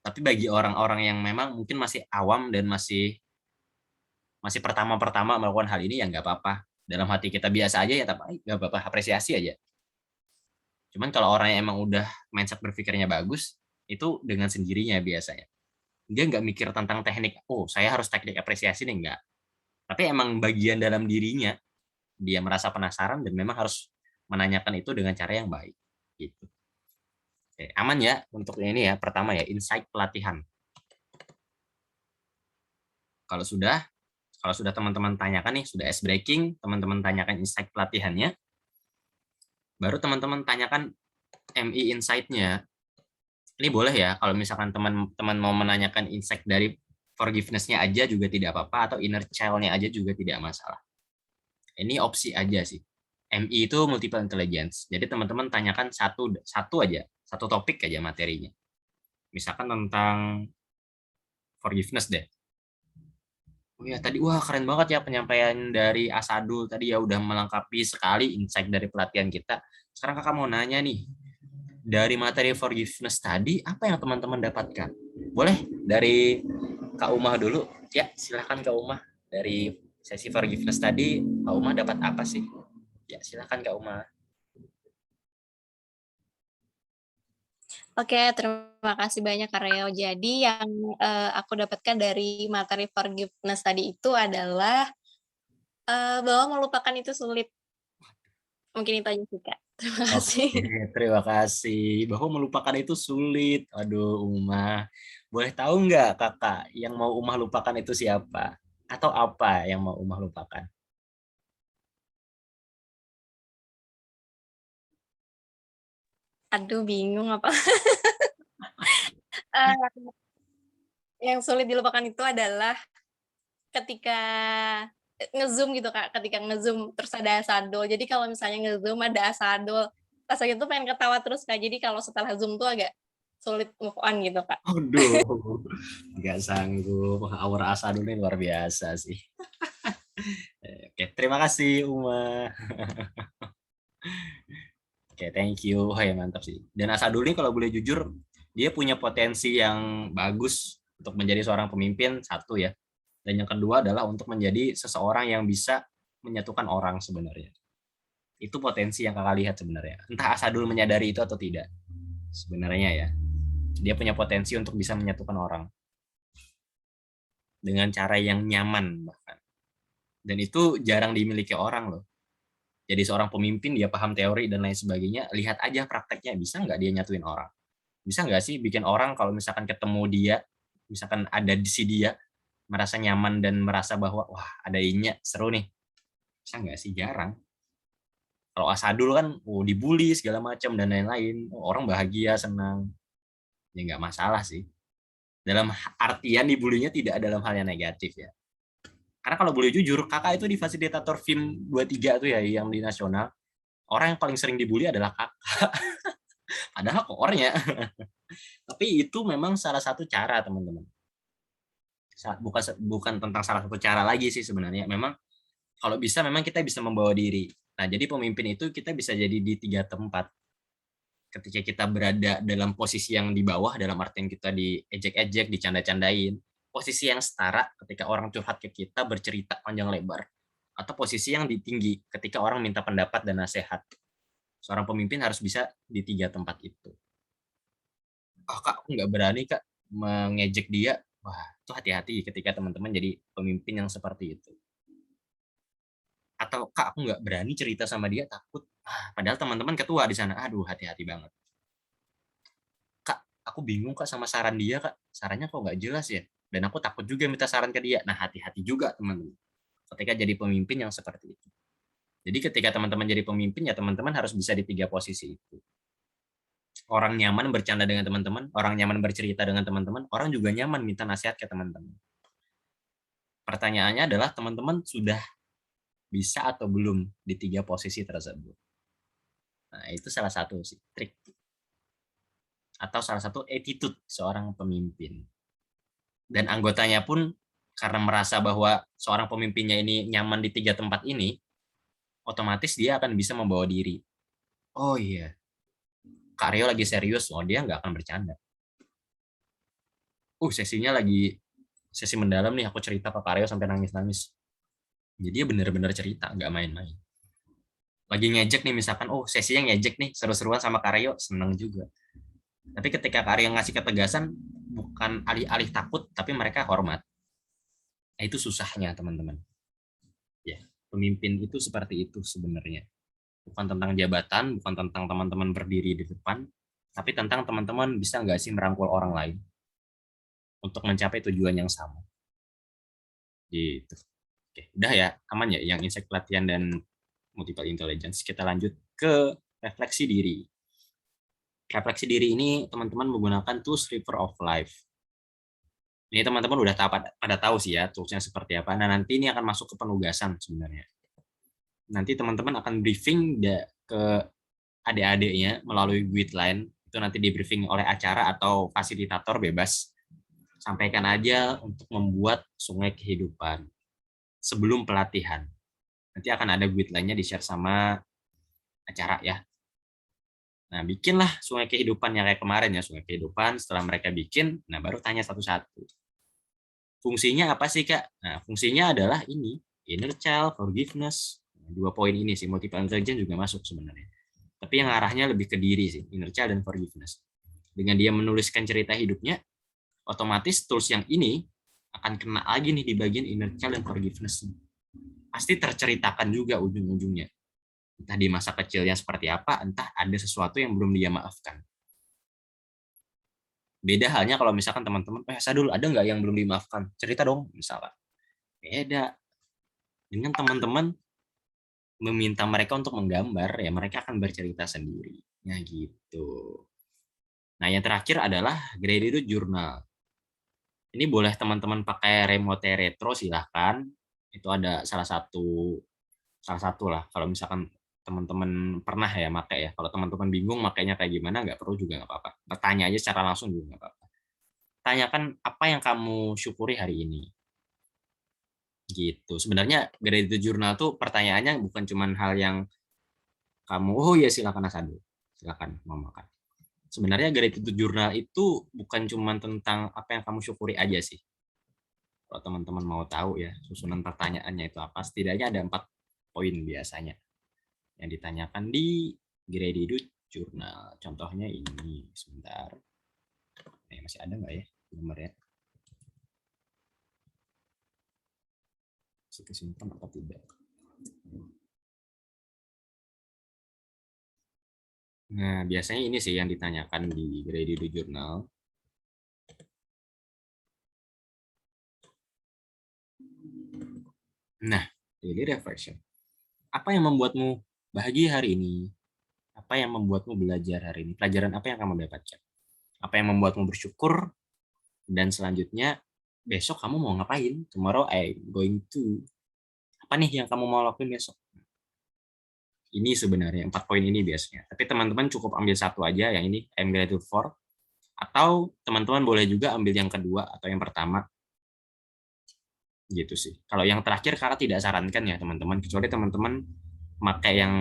Tapi bagi orang-orang yang memang mungkin masih awam dan masih pertama-pertama melakukan hal ini, ya nggak apa-apa. Dalam hati kita biasa aja ya, tapi nggak apa-apa, apresiasi aja. Cuman kalau orang yang emang udah mindset berpikirnya bagus, itu dengan sendirinya biasanya. Dia nggak mikir tentang teknik, saya harus teknik apresiasi nih, enggak. Tapi emang bagian dalam dirinya, dia merasa penasaran dan memang harus menanyakan itu dengan cara yang baik. Gitu. Oke, aman ya untuk ini ya, pertama ya, insight pelatihan. Kalau sudah teman-teman tanyakan nih, sudah ice breaking, teman-teman tanyakan insight pelatihannya, baru teman-teman tanyakan MI insight-nya. Ini boleh ya, kalau misalkan teman-teman mau menanyakan insight dari forgiveness-nya aja juga tidak apa-apa, atau inner child-nya aja juga tidak masalah. Ini opsi aja sih. MI itu multiple intelligence. Jadi teman-teman tanyakan satu topik aja materinya. Misalkan tentang forgiveness deh. Oh ya tadi wah keren banget ya penyampaian dari Asadul tadi ya udah melengkapi sekali insight dari pelatihan kita. Sekarang kakak mau nanya nih, dari materi forgiveness tadi apa yang teman-teman dapatkan? Boleh dari Kak Umah dulu? Ya silahkan Kak Umah. Dari sesi forgiveness tadi Kak Umah dapat apa sih? Ya silahkan Kak Umah. Oke, terima kasih banyak Kak Reo. Jadi yang aku dapatkan dari materi forgiveness tadi itu adalah bahwa melupakan itu sulit. Mungkin itu aja sih Kak. Terima kasih. Oke, terima kasih. Bahwa melupakan itu sulit. Aduh, Umah. Boleh tahu nggak kakak yang mau Umah lupakan itu siapa? Atau apa yang mau Umah lupakan? Aduh, bingung apa. Eh, yang sulit dilupakan itu adalah ketika ngezoom gitu Kak, ketika ngezoom terus ada Asadul. Jadi kalau misalnya ngezoom ada Asadul, rasanya tuh pengen ketawa terus Kak. Jadi kalau setelah zoom tuh agak sulit move on gitu Kak. Aduh, nggak sanggup. Aura Asadul ini luar biasa sih. Oke, terima kasih Umah. Oke, thank you. Wah, ya mantap sih. Dan Asadul ini kalau boleh jujur, dia punya potensi yang bagus untuk menjadi seorang pemimpin, satu ya. Dan yang kedua adalah untuk menjadi seseorang yang bisa menyatukan orang sebenarnya. Itu potensi yang kakak lihat sebenarnya. Entah Asadul menyadari itu atau tidak. Sebenarnya ya. Dia punya potensi untuk bisa menyatukan orang. Dengan cara yang nyaman bahkan. Dan itu jarang dimiliki orang loh. Jadi seorang pemimpin, dia paham teori dan lain sebagainya, lihat aja prakteknya, bisa nggak dia nyatuin orang? Bisa nggak sih bikin orang kalau misalkan ketemu dia, misalkan ada di si dia, merasa nyaman dan merasa bahwa, wah ada Inya, seru nih. Bisa nggak sih? Jarang. Kalau Asadul kan, dibully segala macam dan lain-lain. Orang bahagia, senang. Ya nggak masalah sih. Dalam artian dibulinya tidak dalam hal yang negatif ya. Karena kalau boleh jujur, kakak itu di fasilitator FIM 23 tuh ya, yang di nasional, orang yang paling sering dibully adalah kakak. Padahal koornya. Tapi itu memang salah satu cara, teman-teman. Bukan tentang salah satu cara lagi sih sebenarnya. Memang kalau bisa, memang kita bisa membawa diri. Nah, jadi pemimpin itu kita bisa jadi di 3 tempat. Ketika kita berada dalam posisi yang di bawah, dalam artian kita diejek-ejek, dicanda-candain. Posisi yang setara ketika orang curhat ke kita, bercerita panjang lebar. Atau posisi yang di tinggi ketika orang minta pendapat dan nasihat. Seorang pemimpin harus bisa di 3 tempat itu. Oh, Kak, aku nggak berani, Kak, mengejek dia. Wah, itu hati-hati ketika teman-teman jadi pemimpin yang seperti itu. Atau, Kak, aku nggak berani cerita sama dia, takut. Padahal teman-teman ketua di sana. Aduh, hati-hati banget. Kak, aku bingung, Kak, sama saran dia, Kak. Sarannya kok nggak jelas ya? Dan aku takut juga minta saran ke dia. Nah, hati-hati juga, teman-teman. Ketika jadi pemimpin yang seperti itu. Jadi ketika teman-teman jadi pemimpin, ya teman-teman harus bisa di 3 posisi itu. Orang nyaman bercanda dengan teman-teman, orang nyaman bercerita dengan teman-teman, orang juga nyaman minta nasihat ke teman-teman. Pertanyaannya adalah teman-teman sudah bisa atau belum di 3 posisi tersebut. Nah, itu salah satu sih trik atau salah satu attitude seorang pemimpin. Dan anggotanya pun karena merasa bahwa seorang pemimpinnya ini nyaman di 3 tempat ini, otomatis dia akan bisa membawa diri. Oh iya, Kak Rio lagi serius, dia nggak akan bercanda. Sesinya lagi sesi mendalam nih, aku cerita ke Kak Rio sampai nangis-nangis. Jadi dia bener-bener cerita, nggak main-main. Lagi ngejek nih misalkan, sesinya ngejek nih, seru-seruan sama Kak Rio, seneng juga. Tapi ketika Kak Rio ngasih ketegasan, bukan alih-alih takut, tapi mereka hormat. Nah, itu susahnya, teman-teman. Ya, pemimpin itu seperti itu sebenarnya. Bukan tentang jabatan, bukan tentang teman-teman berdiri di depan, tapi tentang teman-teman bisa nggak sih merangkul orang lain untuk mencapai tujuan yang sama. Gitu. Oke, udah ya, aman ya yang insight pelatihan dan multiple intelligence. Kita lanjut ke refleksi diri. Refleksi diri ini teman-teman menggunakan tools River of Life. Ini teman-teman udah pada tahu sih ya toolsnya seperti apa. Nah, nanti ini akan masuk ke penugasan sebenarnya. nanti teman-teman akan briefing ke adik-adiknya melalui guideline. Itu nanti di briefing oleh acara atau fasilitator bebas. Sampaikan aja untuk membuat sungai kehidupan sebelum pelatihan. Nanti akan ada guideline-nya di-share sama acara ya. Nah, bikinlah sungai kehidupan yang kayak kemarin ya, sungai kehidupan. Setelah mereka bikin, nah baru tanya satu-satu. Fungsinya apa sih, Kak? Nah, fungsinya adalah ini, inner child, forgiveness. 2 poin ini sih, multiple intelligence juga masuk sebenarnya. Tapi yang arahnya lebih ke diri sih, inner child dan forgiveness. Dengan dia menuliskan cerita hidupnya, otomatis tools yang ini akan kena lagi nih di bagian inner child dan forgiveness. Pasti terceritakan juga ujung-ujungnya. Entah di masa kecilnya seperti apa, entah ada sesuatu yang belum dia maafkan. Beda halnya kalau misalkan teman-teman, Sadul, ada nggak yang belum dimaafkan? Cerita dong, misalkan. Beda. Dengan teman-teman meminta mereka untuk menggambar, ya mereka akan bercerita sendiri. Nah gitu. Nah yang terakhir adalah graded journal. Ini boleh teman-teman pakai remote retro, silahkan. Itu ada salah satu lah. Kalau misalkan teman-teman pernah ya pakai ya. Kalau teman-teman bingung makainya kayak gimana, nggak perlu juga nggak apa-apa. Bertanya aja secara langsung juga nggak apa-apa. Tanyakan apa yang kamu syukuri hari ini. Gitu. Sebenarnya graded journal tuh pertanyaannya bukan cuma hal yang kamu, oh ya silakan Asadu, silakan mau makan. Sebenarnya gratitude journal itu bukan cuma tentang apa yang kamu syukuri aja sih. Kalau teman-teman mau tahu ya susunan pertanyaannya itu apa, setidaknya ada 4 poin biasanya yang ditanyakan di gratitude journal. Contohnya ini, sebentar. Masih ada nggak ya nomornya? Masih kesimpan apa tidak? Nah, biasanya ini sih yang ditanyakan di gratitude journal. Nah, daily reflection. Apa yang membuatmu bahagia hari ini? Apa yang membuatmu belajar hari ini? Pelajaran apa yang kamu dapatkan? Apa yang membuatmu bersyukur? Dan selanjutnya, besok kamu mau ngapain? Tomorrow I'm going to. Apa nih yang kamu mau lakuin besok? Ini sebenarnya 4 poin ini biasanya. Tapi teman-teman cukup ambil satu aja, yang ini I'm grateful for. Atau teman-teman boleh juga ambil yang kedua atau yang pertama. Gitu sih. Kalau yang terakhir kakak tidak sarankan ya teman-teman, kecuali teman-teman pakai yang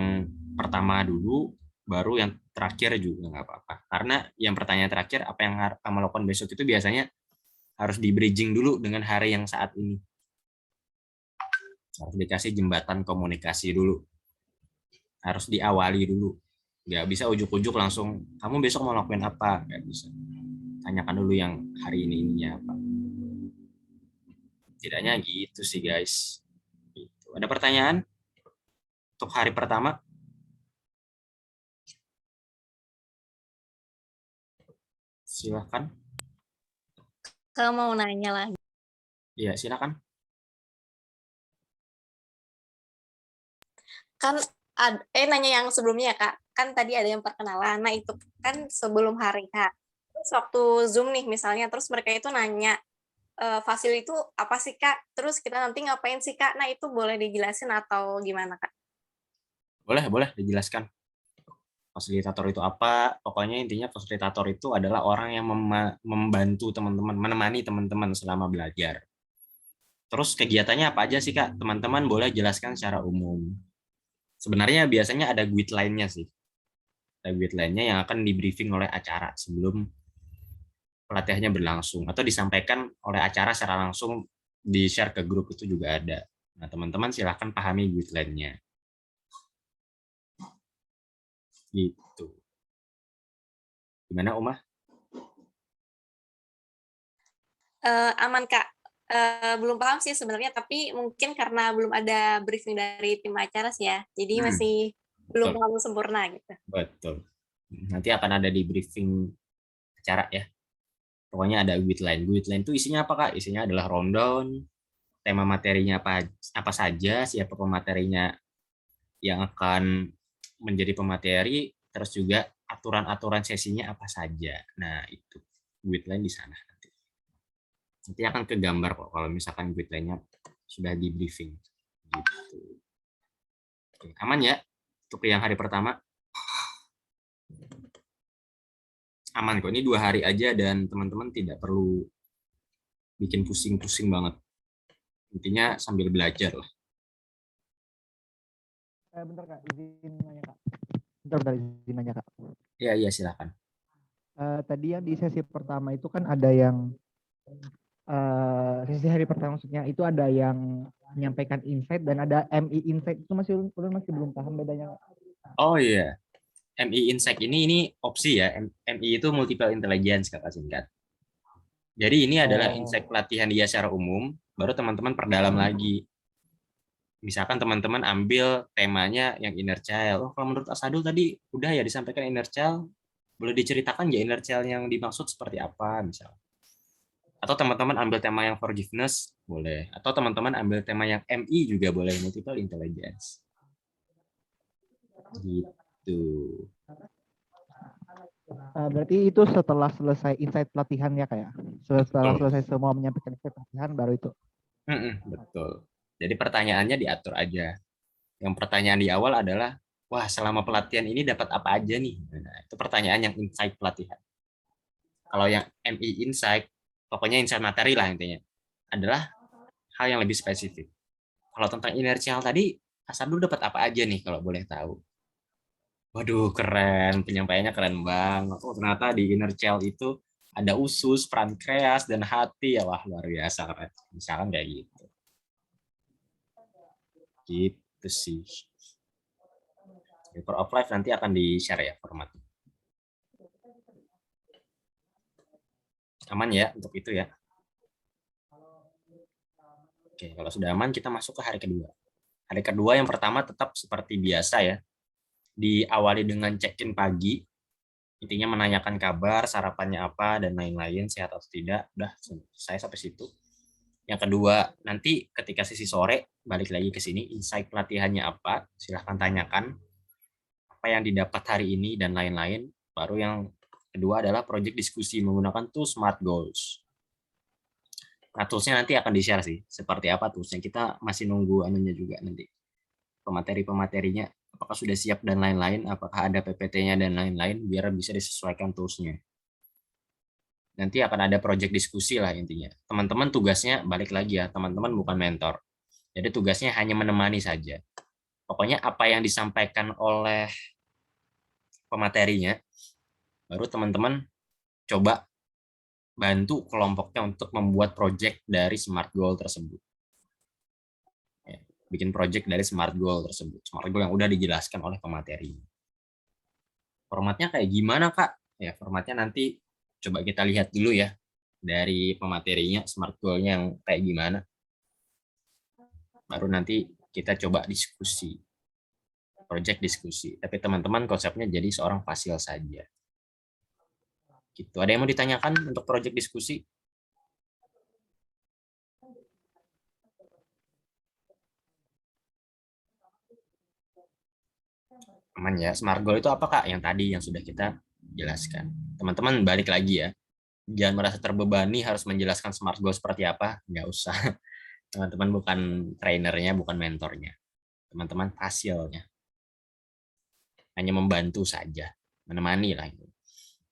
pertama dulu, baru yang terakhir juga nggak apa-apa. Karena yang pertanyaan terakhir, apa yang kamu lakukan besok itu biasanya harus di bridging dulu dengan hari yang saat ini. Harus dikasih jembatan komunikasi dulu. Harus diawali dulu. Nggak bisa ujuk-ujuk langsung, kamu besok mau lakuin apa? Nggak bisa. Tanyakan dulu yang hari ini apa. Tidaknya gitu sih guys. Gitu. Ada pertanyaan untuk hari pertama? Silakan. Kalau mau nanya lagi. Iya, silakan. Kan nanya yang sebelumnya ya, Kak. Kan tadi ada yang perkenalan. Nah, itu kan sebelum hari H. Terus waktu Zoom nih misalnya, terus mereka itu nanya, fasil itu apa sih, Kak? Terus kita nanti ngapain sih, Kak? Nah, itu boleh dijelasin atau gimana, Kak? Boleh dijelaskan. Fasilitator itu apa? Pokoknya intinya fasilitator itu adalah orang yang membantu teman-teman, menemani teman-teman selama belajar. Terus kegiatannya apa aja sih, Kak? Teman-teman boleh jelaskan secara umum. Sebenarnya biasanya ada guideline-nya sih. Ada guideline-nya yang akan di-briefing oleh acara sebelum pelatihannya berlangsung. Atau disampaikan oleh acara secara langsung, di-share ke grup itu juga ada. Nah, teman-teman silahkan pahami guideline-nya. Gitu. Gimana, Uma? Aman, Kak. Belum paham sih sebenarnya, tapi mungkin karena belum ada briefing dari tim acara sih ya. Jadi masih belum terlalu sempurna gitu. Betul. Nanti akan ada di briefing acara ya. Pokoknya ada guideline. Guideline itu isinya apa, Kak? Isinya adalah rundown, tema materinya apa saja, siapa pematerinya yang akan menjadi pemateri, terus juga aturan-aturan sesinya apa saja. Nah, itu guideline di sana. Nanti akan kegambar kok kalau misalkan guideline-nya sudah di briefing. Gitu. Oke, aman ya untuk yang hari pertama? Aman kok, ini 2 hari aja dan teman-teman tidak perlu bikin pusing-pusing banget. Intinya sambil belajar lah. Bentar Kak, izin nanya Kak. Bentar, izin nanya Kak. Iya, silakan. Tadi yang di sesi pertama itu kan ada yang sesi hari pertama maksudnya itu ada yang menyampaikan insight dan ada MI insight itu masih belum paham bedanya. Oh iya, MI Insight ini opsi ya. MI itu multiple intelligence kata singkat. Jadi ini adalah insight pelatihan dia secara umum, baru teman-teman perdalam lagi. Misalkan teman-teman ambil temanya yang inner child. Oh, kalau menurut Asadul tadi udah ya disampaikan inner child, boleh diceritakan ya inner child yang dimaksud seperti apa misalnya. Atau teman-teman ambil tema yang forgiveness, boleh. Atau teman-teman ambil tema yang MI juga boleh, multiple intelligence. Gitu. Berarti itu setelah selesai insight pelatihan ya kayak setelah selesai semua menyampaikan insight pelatihan baru itu. Betul. Jadi pertanyaannya diatur aja. Yang pertanyaan di awal adalah, wah selama pelatihan ini dapat apa aja nih? Nah, itu pertanyaan yang insight pelatihan. Kalau yang MI insight, pokoknya insight materi lah intinya, adalah hal yang lebih spesifik. Kalau tentang inersial tadi, Asadul dapat apa aja nih kalau boleh tahu? Waduh, keren. Penyampaiannya keren banget. Oh, ternyata di inner child itu ada usus, pankreas, dan hati. Ya, wah, luar biasa keren. Misalkan kayak gitu. Gitu sih. Paper of Life nanti akan di-share ya formatnya. Aman ya untuk itu ya. Oke, kalau sudah aman kita masuk ke hari kedua. Hari kedua yang pertama tetap seperti biasa ya. Diawali dengan check-in pagi. Intinya menanyakan kabar, sarapannya apa, dan lain-lain, sehat atau tidak. Udah, saya sampai situ. Yang kedua, nanti ketika sesi sore, balik lagi ke sini, insight pelatihannya apa, silahkan tanyakan. Apa yang didapat hari ini, dan lain-lain. Baru yang kedua adalah project diskusi menggunakan tools Smart Goals. Nah, toolsnya nanti akan di-share sih. Seperti apa toolsnya, kita masih nunggu anunya juga nanti. Pemateri-pematerinya, apakah sudah siap dan lain-lain, apakah ada PPT-nya dan lain-lain, biar bisa disesuaikan toolsnya. Nanti akan ada project diskusi lah intinya. Teman-teman tugasnya, balik lagi ya, teman-teman bukan mentor. Jadi tugasnya hanya menemani saja. Pokoknya apa yang disampaikan oleh pematerinya, baru teman-teman coba bantu kelompoknya untuk membuat project dari SMART Goal tersebut. Bikin project dari SMART Goal tersebut. SMART Goal yang udah dijelaskan oleh pemateri. Formatnya kayak gimana, Kak? Ya, formatnya nanti coba kita lihat dulu ya. Dari pematerinya, SMART Goal-nya yang kayak gimana. Baru nanti kita coba diskusi. Project diskusi. Tapi teman-teman konsepnya jadi seorang fasil saja. Gitu. Ada yang mau ditanyakan untuk project diskusi? Aman ya. Smart goal itu apa, Kak? Yang tadi yang sudah kita jelaskan. Teman-teman balik lagi ya. Jangan merasa terbebani harus menjelaskan smart goal seperti apa. Nggak usah. Teman-teman bukan trainernya, bukan mentornya. Teman-teman hasilnya. Hanya membantu saja. Menemani lah.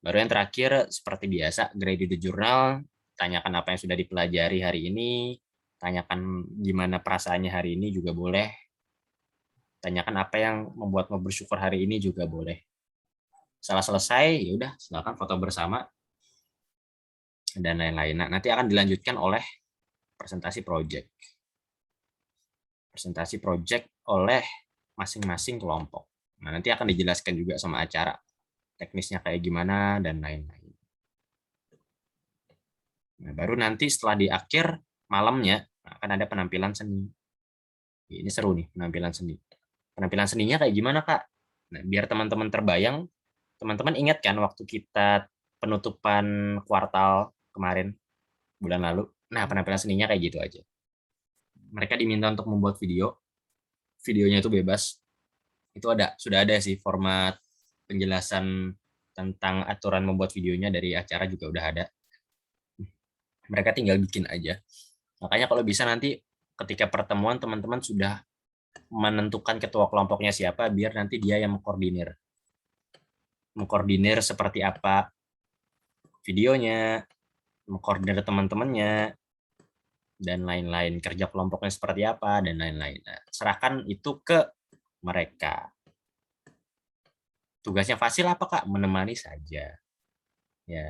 Baru yang terakhir, seperti biasa, grade the journal. Tanyakan apa yang sudah dipelajari hari ini. Tanyakan gimana perasaannya hari ini juga boleh. Tanyakan apa yang membuatmu bersyukur hari ini juga boleh. Setelah selesai, ya udah silakan foto bersama dan lain-lain. Nah, nanti akan dilanjutkan oleh presentasi project. Presentasi project oleh masing-masing kelompok. Nah, nanti akan dijelaskan juga sama acara teknisnya kayak gimana dan lain-lain. Nah, baru nanti setelah di akhir malamnya akan ada penampilan seni. Ini seru nih penampilan seni. Penampilan seninya kayak gimana, Kak? Nah, biar teman-teman terbayang, teman-teman ingat kan waktu kita penutupan kuartal kemarin, bulan lalu. Nah, penampilan seninya kayak gitu aja. Mereka diminta untuk membuat video. Videonya itu bebas. Itu sudah ada sih format penjelasan tentang aturan membuat videonya dari acara juga udah ada. Mereka tinggal bikin aja. Makanya kalau bisa nanti ketika pertemuan teman-teman sudah menentukan ketua kelompoknya siapa, biar nanti dia yang mengkoordinir. Mengkoordinir seperti apa videonya, mengkoordinir teman-temannya, dan lain-lain. Kerja kelompoknya seperti apa, dan lain-lain. Nah, serahkan itu ke mereka. Tugasnya Fasil apa, Kak? Menemani saja. Ya,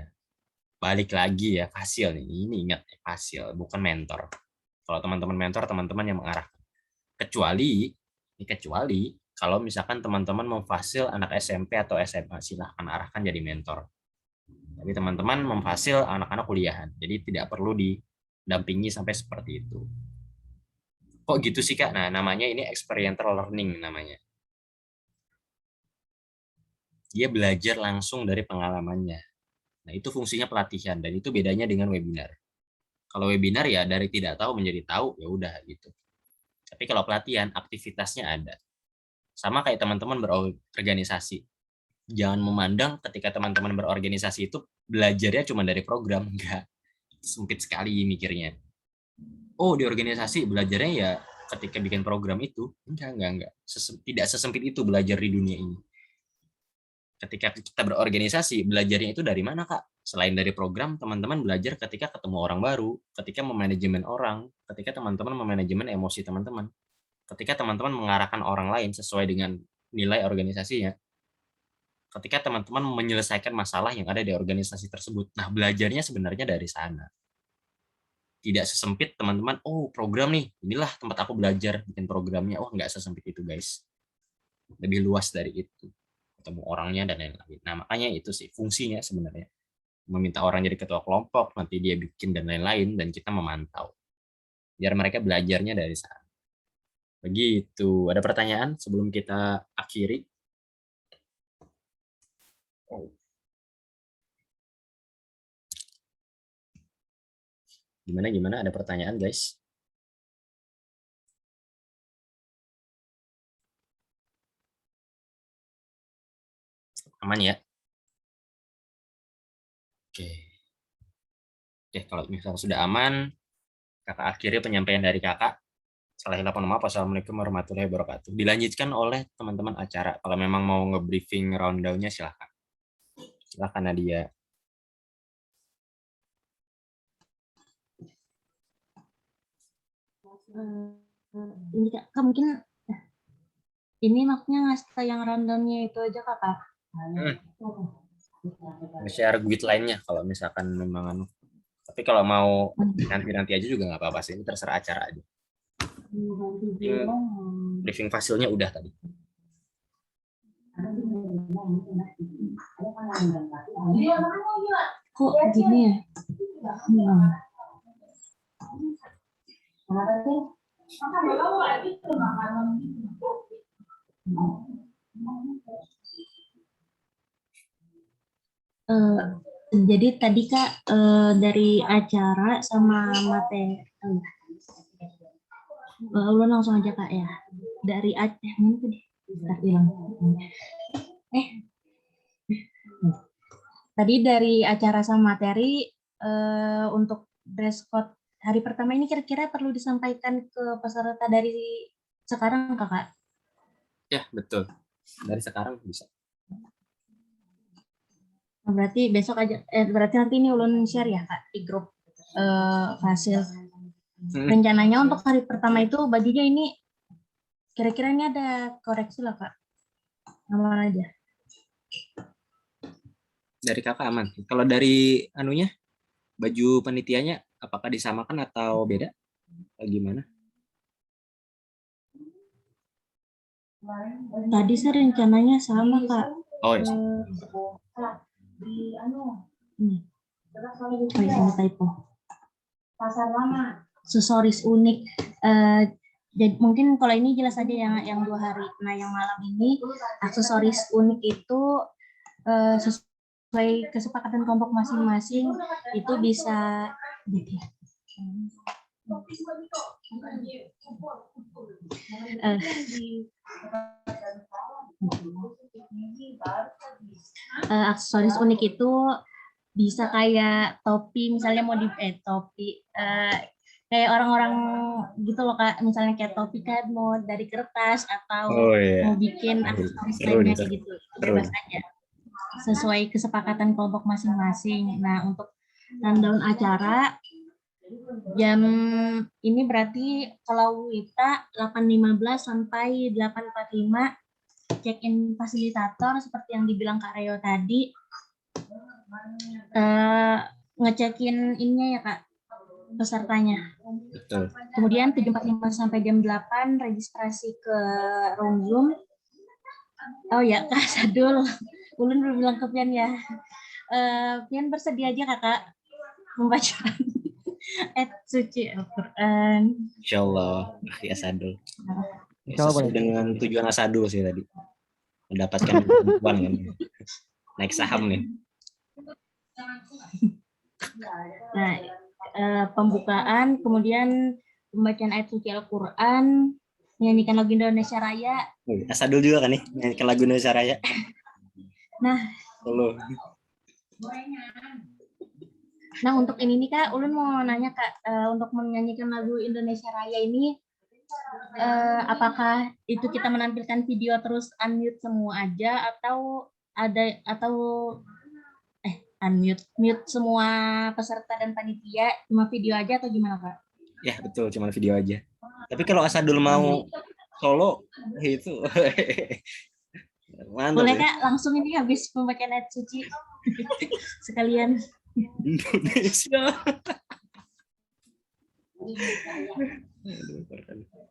balik lagi ya, Fasil nih. Ini ingat, Fasil, bukan mentor. Kalau teman-teman mentor, teman-teman yang mengarahkan. Kecuali kalau misalkan teman-teman memfasil anak SMP atau SMA, silahkan arahkan jadi mentor. Tapi teman-teman memfasil anak-anak kuliahan, jadi tidak perlu didampingi sampai seperti itu. Kok gitu sih, Kak? Nah, namanya ini experiential learning namanya. Dia belajar langsung dari pengalamannya. Nah, itu fungsinya pelatihan, dan itu bedanya dengan webinar. Kalau webinar ya dari tidak tahu menjadi tahu, ya udah gitu. Tapi kalau pelatihan, aktivitasnya ada. Sama kayak teman-teman berorganisasi. Jangan memandang ketika teman-teman berorganisasi itu belajarnya cuma dari program. Enggak. Sempit sekali mikirnya. Oh, di organisasi belajarnya ya ketika bikin program itu. Enggak. Tidak sesempit itu belajar di dunia ini. Ketika kita berorganisasi, belajarnya itu dari mana, Kak? Selain dari program, teman-teman belajar ketika ketemu orang baru, ketika memanajemen orang, ketika teman-teman memanajemen emosi teman-teman, ketika teman-teman mengarahkan orang lain sesuai dengan nilai organisasinya, ketika teman-teman menyelesaikan masalah yang ada di organisasi tersebut. Nah, belajarnya sebenarnya dari sana. Tidak sesempit teman-teman, oh program nih, inilah tempat aku belajar bikin programnya. Oh, nggak sesempit itu, guys. Lebih luas dari itu. Ketemu orangnya dan lain-lain. Nah, makanya itu sih fungsinya sebenarnya. Meminta orang jadi ketua kelompok, nanti dia bikin dan lain-lain, dan kita memantau. Biar mereka belajarnya dari sana. Begitu. Ada pertanyaan sebelum kita akhiri? Oh. Gimana? Ada pertanyaan, guys? Aman ya? Oke. Oke, kalau misalnya sudah aman, kakak akhiri penyampaian dari kakak. Salah hilaf mohon maaf. Wassalamualaikum warahmatullahi wabarakatuh. Dilanjutkan oleh teman-teman acara. Kalau memang mau nge-briefing rundown-nya silahkan. Silahkan Nadia. Ini Kak, mungkin ini maksudnya ngasih tayang rundown-nya itu aja Kakak. Share guideline-nya kalau misalkan memang tapi kalau mau nanti aja juga nggak apa-apa sih, ini terserah acara aja. Briefing fasilnya udah tadi. Kok gini ya? Jadi tadi Kak dari acara sama materi, ulun langsung aja Kak ya. Dari mana tuh hilang. Tadi dari acara sama materi untuk dress code hari pertama ini kira-kira perlu disampaikan ke peserta dari sekarang Kakak? Ya betul, dari sekarang bisa. Berarti besok aja, berarti nanti ini ulun share ya Kak di grup hasil. Rencananya untuk hari pertama itu bajunya ini kira-kira ini ada koreksi lah Kak, aman aja. Dari kakak aman. Kalau dari anunya, baju penitiannya apakah disamakan atau beda? Atau gimana? Tadi saya rencananya sama Kak. Oh ya. Ini typo. Pasar lama. Aksesoris unik. Jadi mungkin kalau ini jelas aja yang 2 hari. Nah yang malam ini aksesoris unik itu sesuai kesepakatan kelompok masing-masing itu bisa aksesoris unik itu bisa kayak topi misalnya mau di topi kayak orang-orang gitu loh Kak, misalnya kayak topik kan mau dari kertas atau Oh iya. mau bikin aksesoris Seru nih, lainnya kayak gitu. seru Bebas nih. aja. Sesuai kesepakatan kelompok masing-masing. Nah, untuk rundown acara jam ini berarti kalau kita 8.15 sampai 8.45 check-in fasilitator seperti yang dibilang Kak Reo tadi. Ngecekin ininya ya Kak, pesertanya. Betul. Kemudian 7.45 sampai jam 8 registrasi ke room Zoom. Oh ya Kak Sadul, Ulun belum bilang ke Pian ya. Pian bersedia aja Kakak membaca ayat suci Al-Quran. Insyaallah, ya Sadul. Insyaallah Sesuai boleh. dengan tujuan Asadul sih tadi. Mendapatkan bantuan kan. Naik saham nih. Nah, pembukaan, kemudian pembacaan ayat suci Al-Quran, menyanyikan lagu Indonesia Raya. Asadul juga kan nih, nyanyikan lagu Indonesia Raya. Nah, Solo. Nah, untuk ini nih Kak, Ulun mau nanya Kak, untuk menyanyikan lagu Indonesia Raya ini, apakah itu kita menampilkan video terus unmute semua aja atau mute semua peserta dan panitia cuma video aja atau gimana Kak? Ya betul, cuma video aja. Tapi kalau Asadul mau solo itu mantap Boleh ya. Kak, langsung ini habis pembacaan ayat suci sekalian. Indonesia.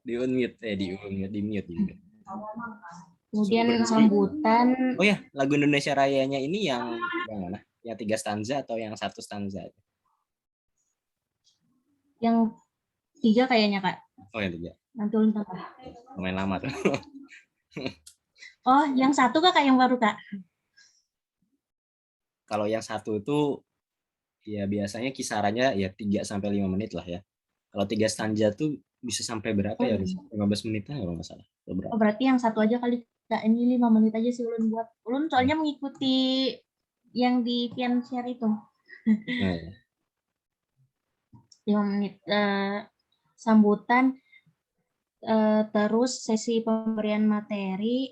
Di mute. Kemudian sambutan. Oh ya, lagu Indonesia Rayanya ini yang mana? Yang 3 stanza atau yang 1 stanza? Yang 3 kayaknya Kak. Oh yang 3. Nanti Ulun tambah. Lumayan lama tuh. Oh, yang 1 Kak yang baru Kak? Kalau yang 1 itu ya biasanya kisarannya ya 3 sampai 5 menit lah ya. Kalau 3 stanza tuh bisa sampai berapa ya? 15 menitan kalau nggak salah. Oh, berarti yang 1 aja kali Kak. Ini 5 menit aja sih Ulun buat. Ulun soalnya mengikuti yang di Pian share itu. 5 menit. Sambutan, terus sesi pemberian materi,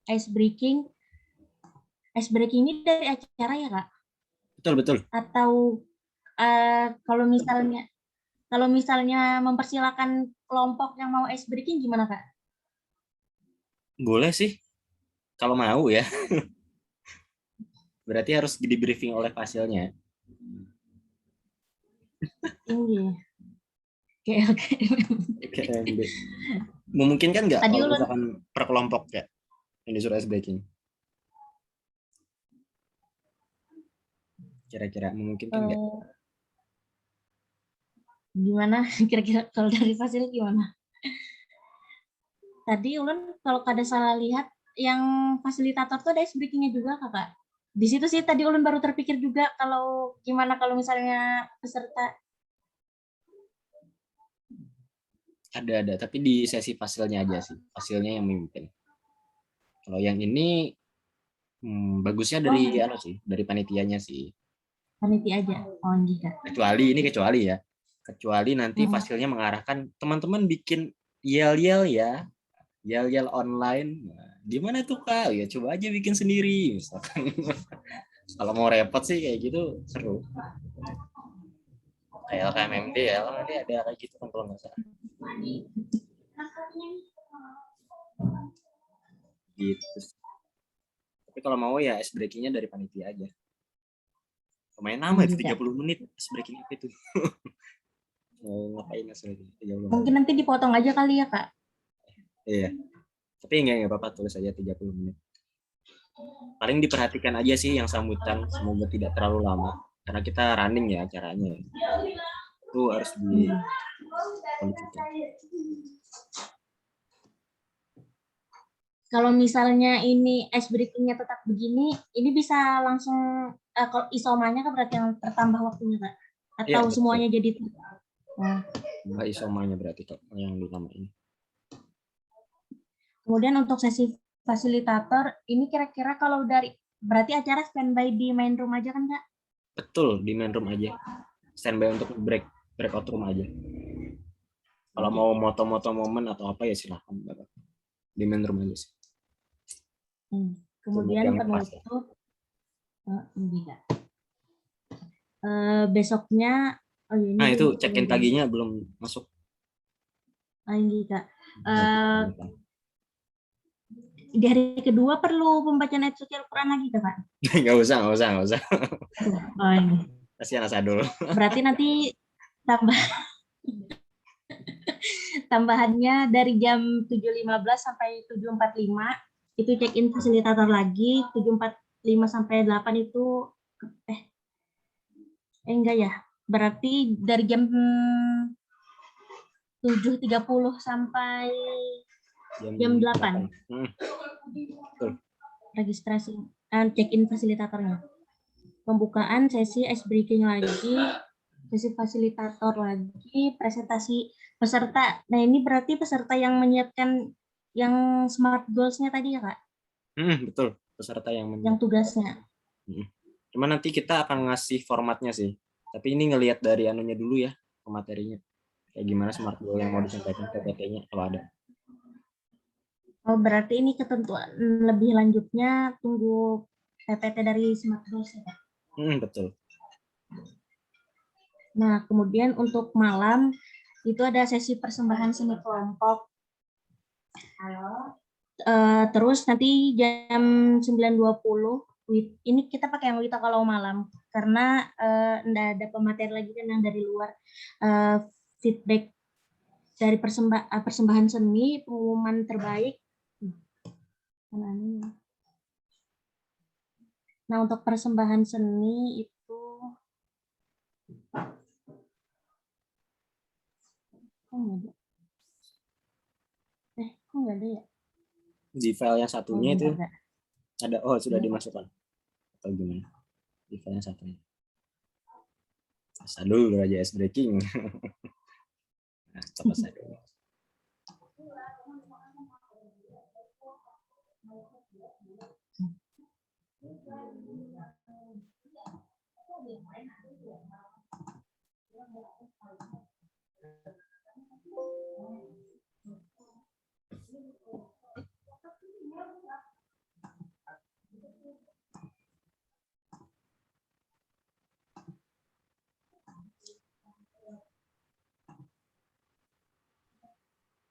ice breaking. Ice breaking ini dari acara ya Kak? Betul. Atau kalau misalnya mempersilakan kelompok yang mau ice breaking gimana Kak? Boleh sih. Kalau mau ya. Berarti harus di briefing oleh fasilnya. Tinggi. Oke. Memungkinkan nggak Tadi kalau Ulun misalkan per kelompok ya yang disuruh ice breaking? Kira-kira memungkinkan nggak? Gimana kira-kira kalau dari fasil gimana? Tadi Ulun kalau kada salah lihat yang fasilitator tuh ada ice breaking-nya juga Kakak. Di situ sih tadi Ulun baru terpikir juga kalau gimana kalau misalnya peserta. Ada, tapi di sesi fasilnya aja sih. Fasilnya yang memimpin. Kalau yang ini bagusnya dari dari panitianya sih. Panitia aja. Oh, enggak. Kecuali nanti fasilnya mengarahkan teman-teman bikin yel-yel ya. Yel-yel online. Nah, gimana tuh Kak? Ya coba aja bikin sendiri misalkan. Kalau mau repot sih kayak gitu seru. Kayak LKMMD ya, ini ada kayak gitu kan kalau nggak salah. Gitu. Tapi kalau mau ya ice breaking-nya dari panitia aja. Lumayan lama itu 30 menit ice breaking apa itu. Mau ngapain ice breaking? Mungkin nanti dipotong aja kali ya Kak. Iya. Tapi nggak apa-apa, tulis aja 30 menit. Paling diperhatikan aja sih yang sambutan, semoga tidak terlalu lama. Karena kita running ya acaranya. Itu harus diperhatikan. Kalau misalnya ini ice breaking-nya tetap begini, ini bisa langsung kalau isomanya kan berarti yang tertambah waktunya Kak? Atau ya, semuanya jadi isomanya berarti Kak yang ditambah ini. Kemudian untuk sesi fasilitator, ini kira-kira kalau dari berarti acara standby di main room aja kan Kak? Betul, di main room aja. Standby untuk break. breakout room aja. Kalau mau moto-moto momen atau apa ya silahkan di main room aja sih. Kemudian Yang pas ya. penutup enggak. Besoknya ini Nah itu belum check-in belum- paginya belum masuk. enggak. Di hari kedua perlu pembacaan ayat suci Al-Quran lagi Kak? Nggak usah. Oh, ini. Kasihan Asadul. Berarti nanti tambah tambahannya dari jam 7.15 sampai 7.45 itu check-in fasilitator lagi, 7.45 sampai 8 itu enggak ya. Berarti dari jam 7.30 sampai jam 8 registrasi check-in fasilitatornya. Pembukaan sesi ice breaking lagi, sesi fasilitator lagi, presentasi peserta. Nah, ini berarti peserta yang menyiapkan yang smart goals-nya tadi ya, Kak? Betul, peserta yang tugasnya. Cuma nanti kita akan ngasih formatnya sih. Tapi ini ngelihat dari anunya dulu ya, ke materinya. Kayak gimana smart goal yang mau disampaikan PPT-nya kalau ada. Oh, berarti ini ketentuan lebih lanjutnya tunggu PPT dari smart goals ya, Kak? Betul. Nah, kemudian untuk malam itu ada sesi persembahan seni kelompok. Terus nanti jam 9.20 ini kita pakai yang Wita kalau malam karena enggak ada pemateri lagi kan yang dari luar. Feedback dari persembahan seni, pengumuman terbaik. Nah, untuk persembahan seni itu kok nggak ada ya? Di file yang satunya itu ada, sudah dimasukkan atau gimana? Di file yang satunya. Asadul aja ice breaking. Nah, coba saya dulu.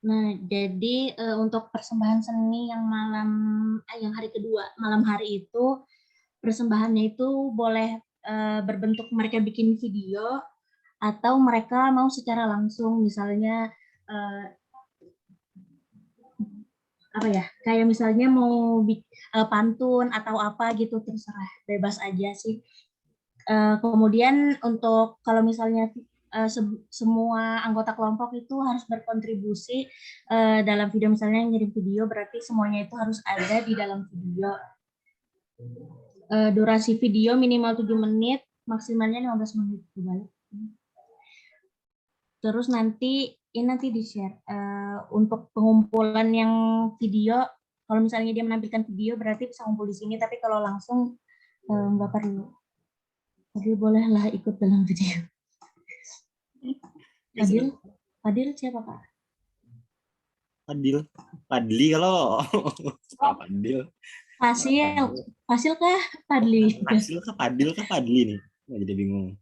Nah, jadi untuk persembahan seni yang yang hari kedua, malam hari itu, persembahannya itu boleh berbentuk mereka bikin video, atau mereka mau secara langsung, misalnya kayak misalnya mau pantun atau apa gitu, terserah, bebas aja sih. Kemudian untuk kalau misalnya semua anggota kelompok itu harus berkontribusi dalam video, misalnya ngirim video, berarti semuanya itu harus ada di dalam video. Durasi video minimal 7 menit, maksimalnya 15 menit. Terus nanti di-share untuk pengumpulan yang video. Kalau misalnya dia menampilkan video berarti bisa ngumpul di sini, tapi kalau langsung nggak perlu. Jadi bolehlah ikut dalam video. Fadil siapa, Kak? Padli kalau Padil. Fasil kah Padli? Fasil kah Padil kah Padli nih? Nggak jadi bingung.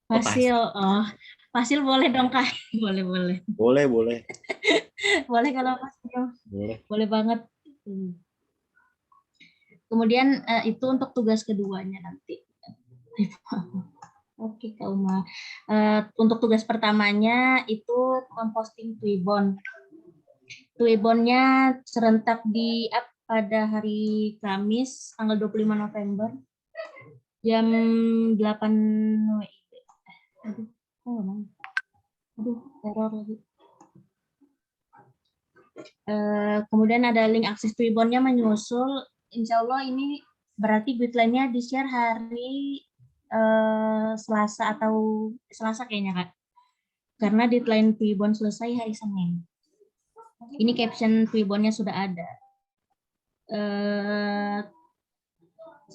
Fasil, Fasil boleh dong Kak? Boleh. Boleh kalau Fasil. Boleh banget. Kemudian itu untuk tugas keduanya nanti. Oke, Kak Uma. Untuk tugas pertamanya itu memposting Twibbon. Twibbonnya serentak di-up pada hari Kamis, tanggal 25 November, jam 8 WIB. Error lagi. Kemudian ada link akses Twibbonnya menyusul. Insya Allah ini berarti guideline-nya di-share hari Selasa kayaknya, Kak. Karena deadline Twibbon selesai hari Senin. Ini caption Twibbonnya sudah ada.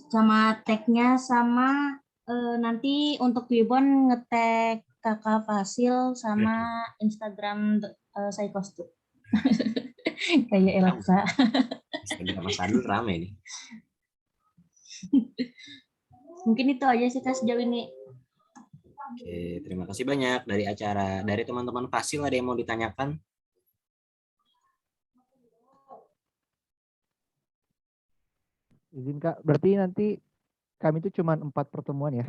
Sama tag-nya sama Nanti untuk Twibbon nge-tag Kakak Fasil sama Instagram saya kostum. Kayak Elsa. Instagram Mas Adul rame nih. Mungkin itu aja sih Kak sejauh ini. Oke, terima kasih banyak dari acara. Dari teman-teman Fasil ada yang mau ditanyakan? Izin Kak, berarti nanti kami itu cuma 4 pertemuan ya?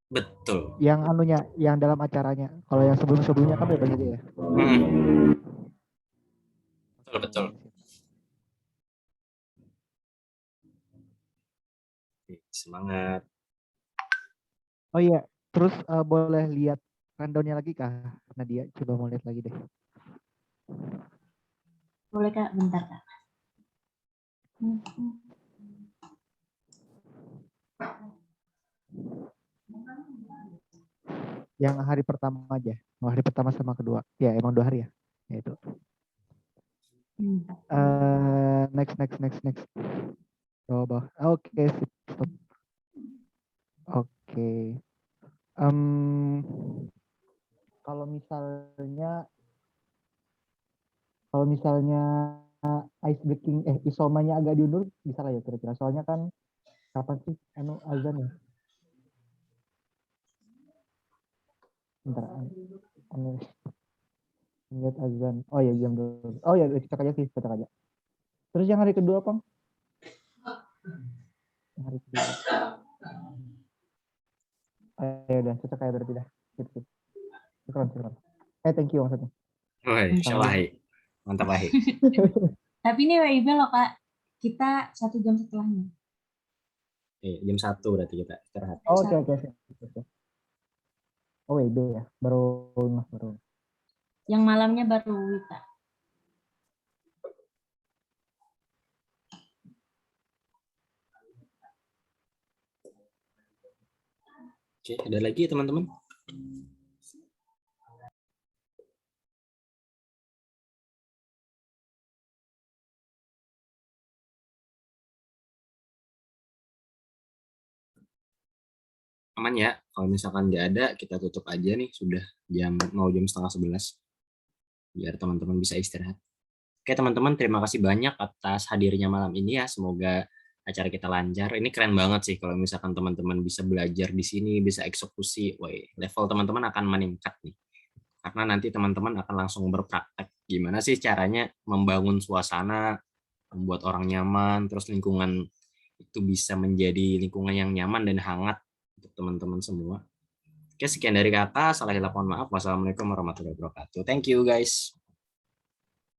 Betul. Yang anunya, yang dalam acaranya. Kalau yang sebelum-sebelumnya kan bebas aja ya? Betul, betul. Semangat. Oh iya, terus boleh lihat rundown-nya lagi Kak? Nadia, coba mau lihat lagi deh. Boleh Kak, bentar Kak. Yang hari pertama aja, mau hari pertama sama kedua. Ya emang 2 hari ya, ya itu. Next. Bawah. Oke, sip, stop. Oke. Kalau misalnya ice breaking isomanya agak diundur bisa lah ya kira-kira. Soalnya kan kapan sih azan ya? Bentar. Lihat azan. Oh ya jam 12. Oh ya cocok aja sih, cocok aja. Terus yang hari kedua, Pang? Yang hari kedua. Ya udah, cocok kayak berarti dah. Sip. Syukron. Thank you maksudnya. Woi, Syalahi. Mantap, Ahi. Tapi ini WIB loh Kak. Kita 1 jam setelahnya. Jam 1 berarti kita istirahat. Oke. Oh WIB ya, baru. Yang malamnya baru Wita. Oke, ada lagi teman-teman? Aman ya, kalau misalkan nggak ada, kita tutup aja nih, sudah mau jam 10:30, biar teman-teman bisa istirahat. Oke teman-teman, terima kasih banyak atas hadirnya malam ini ya, semoga acara kita lancar. Ini keren banget sih kalau misalkan teman-teman bisa belajar di sini, bisa eksekusi, level teman-teman akan meningkat nih. Karena nanti teman-teman akan langsung berpraktek gimana sih caranya membangun suasana, membuat orang nyaman, terus lingkungan itu bisa menjadi lingkungan yang nyaman dan hangat untuk teman-teman semua. Oke, sekian dari kakak. Salah hilap mohon maaf. Wassalamualaikum warahmatullahi wabarakatuh. Thank you guys.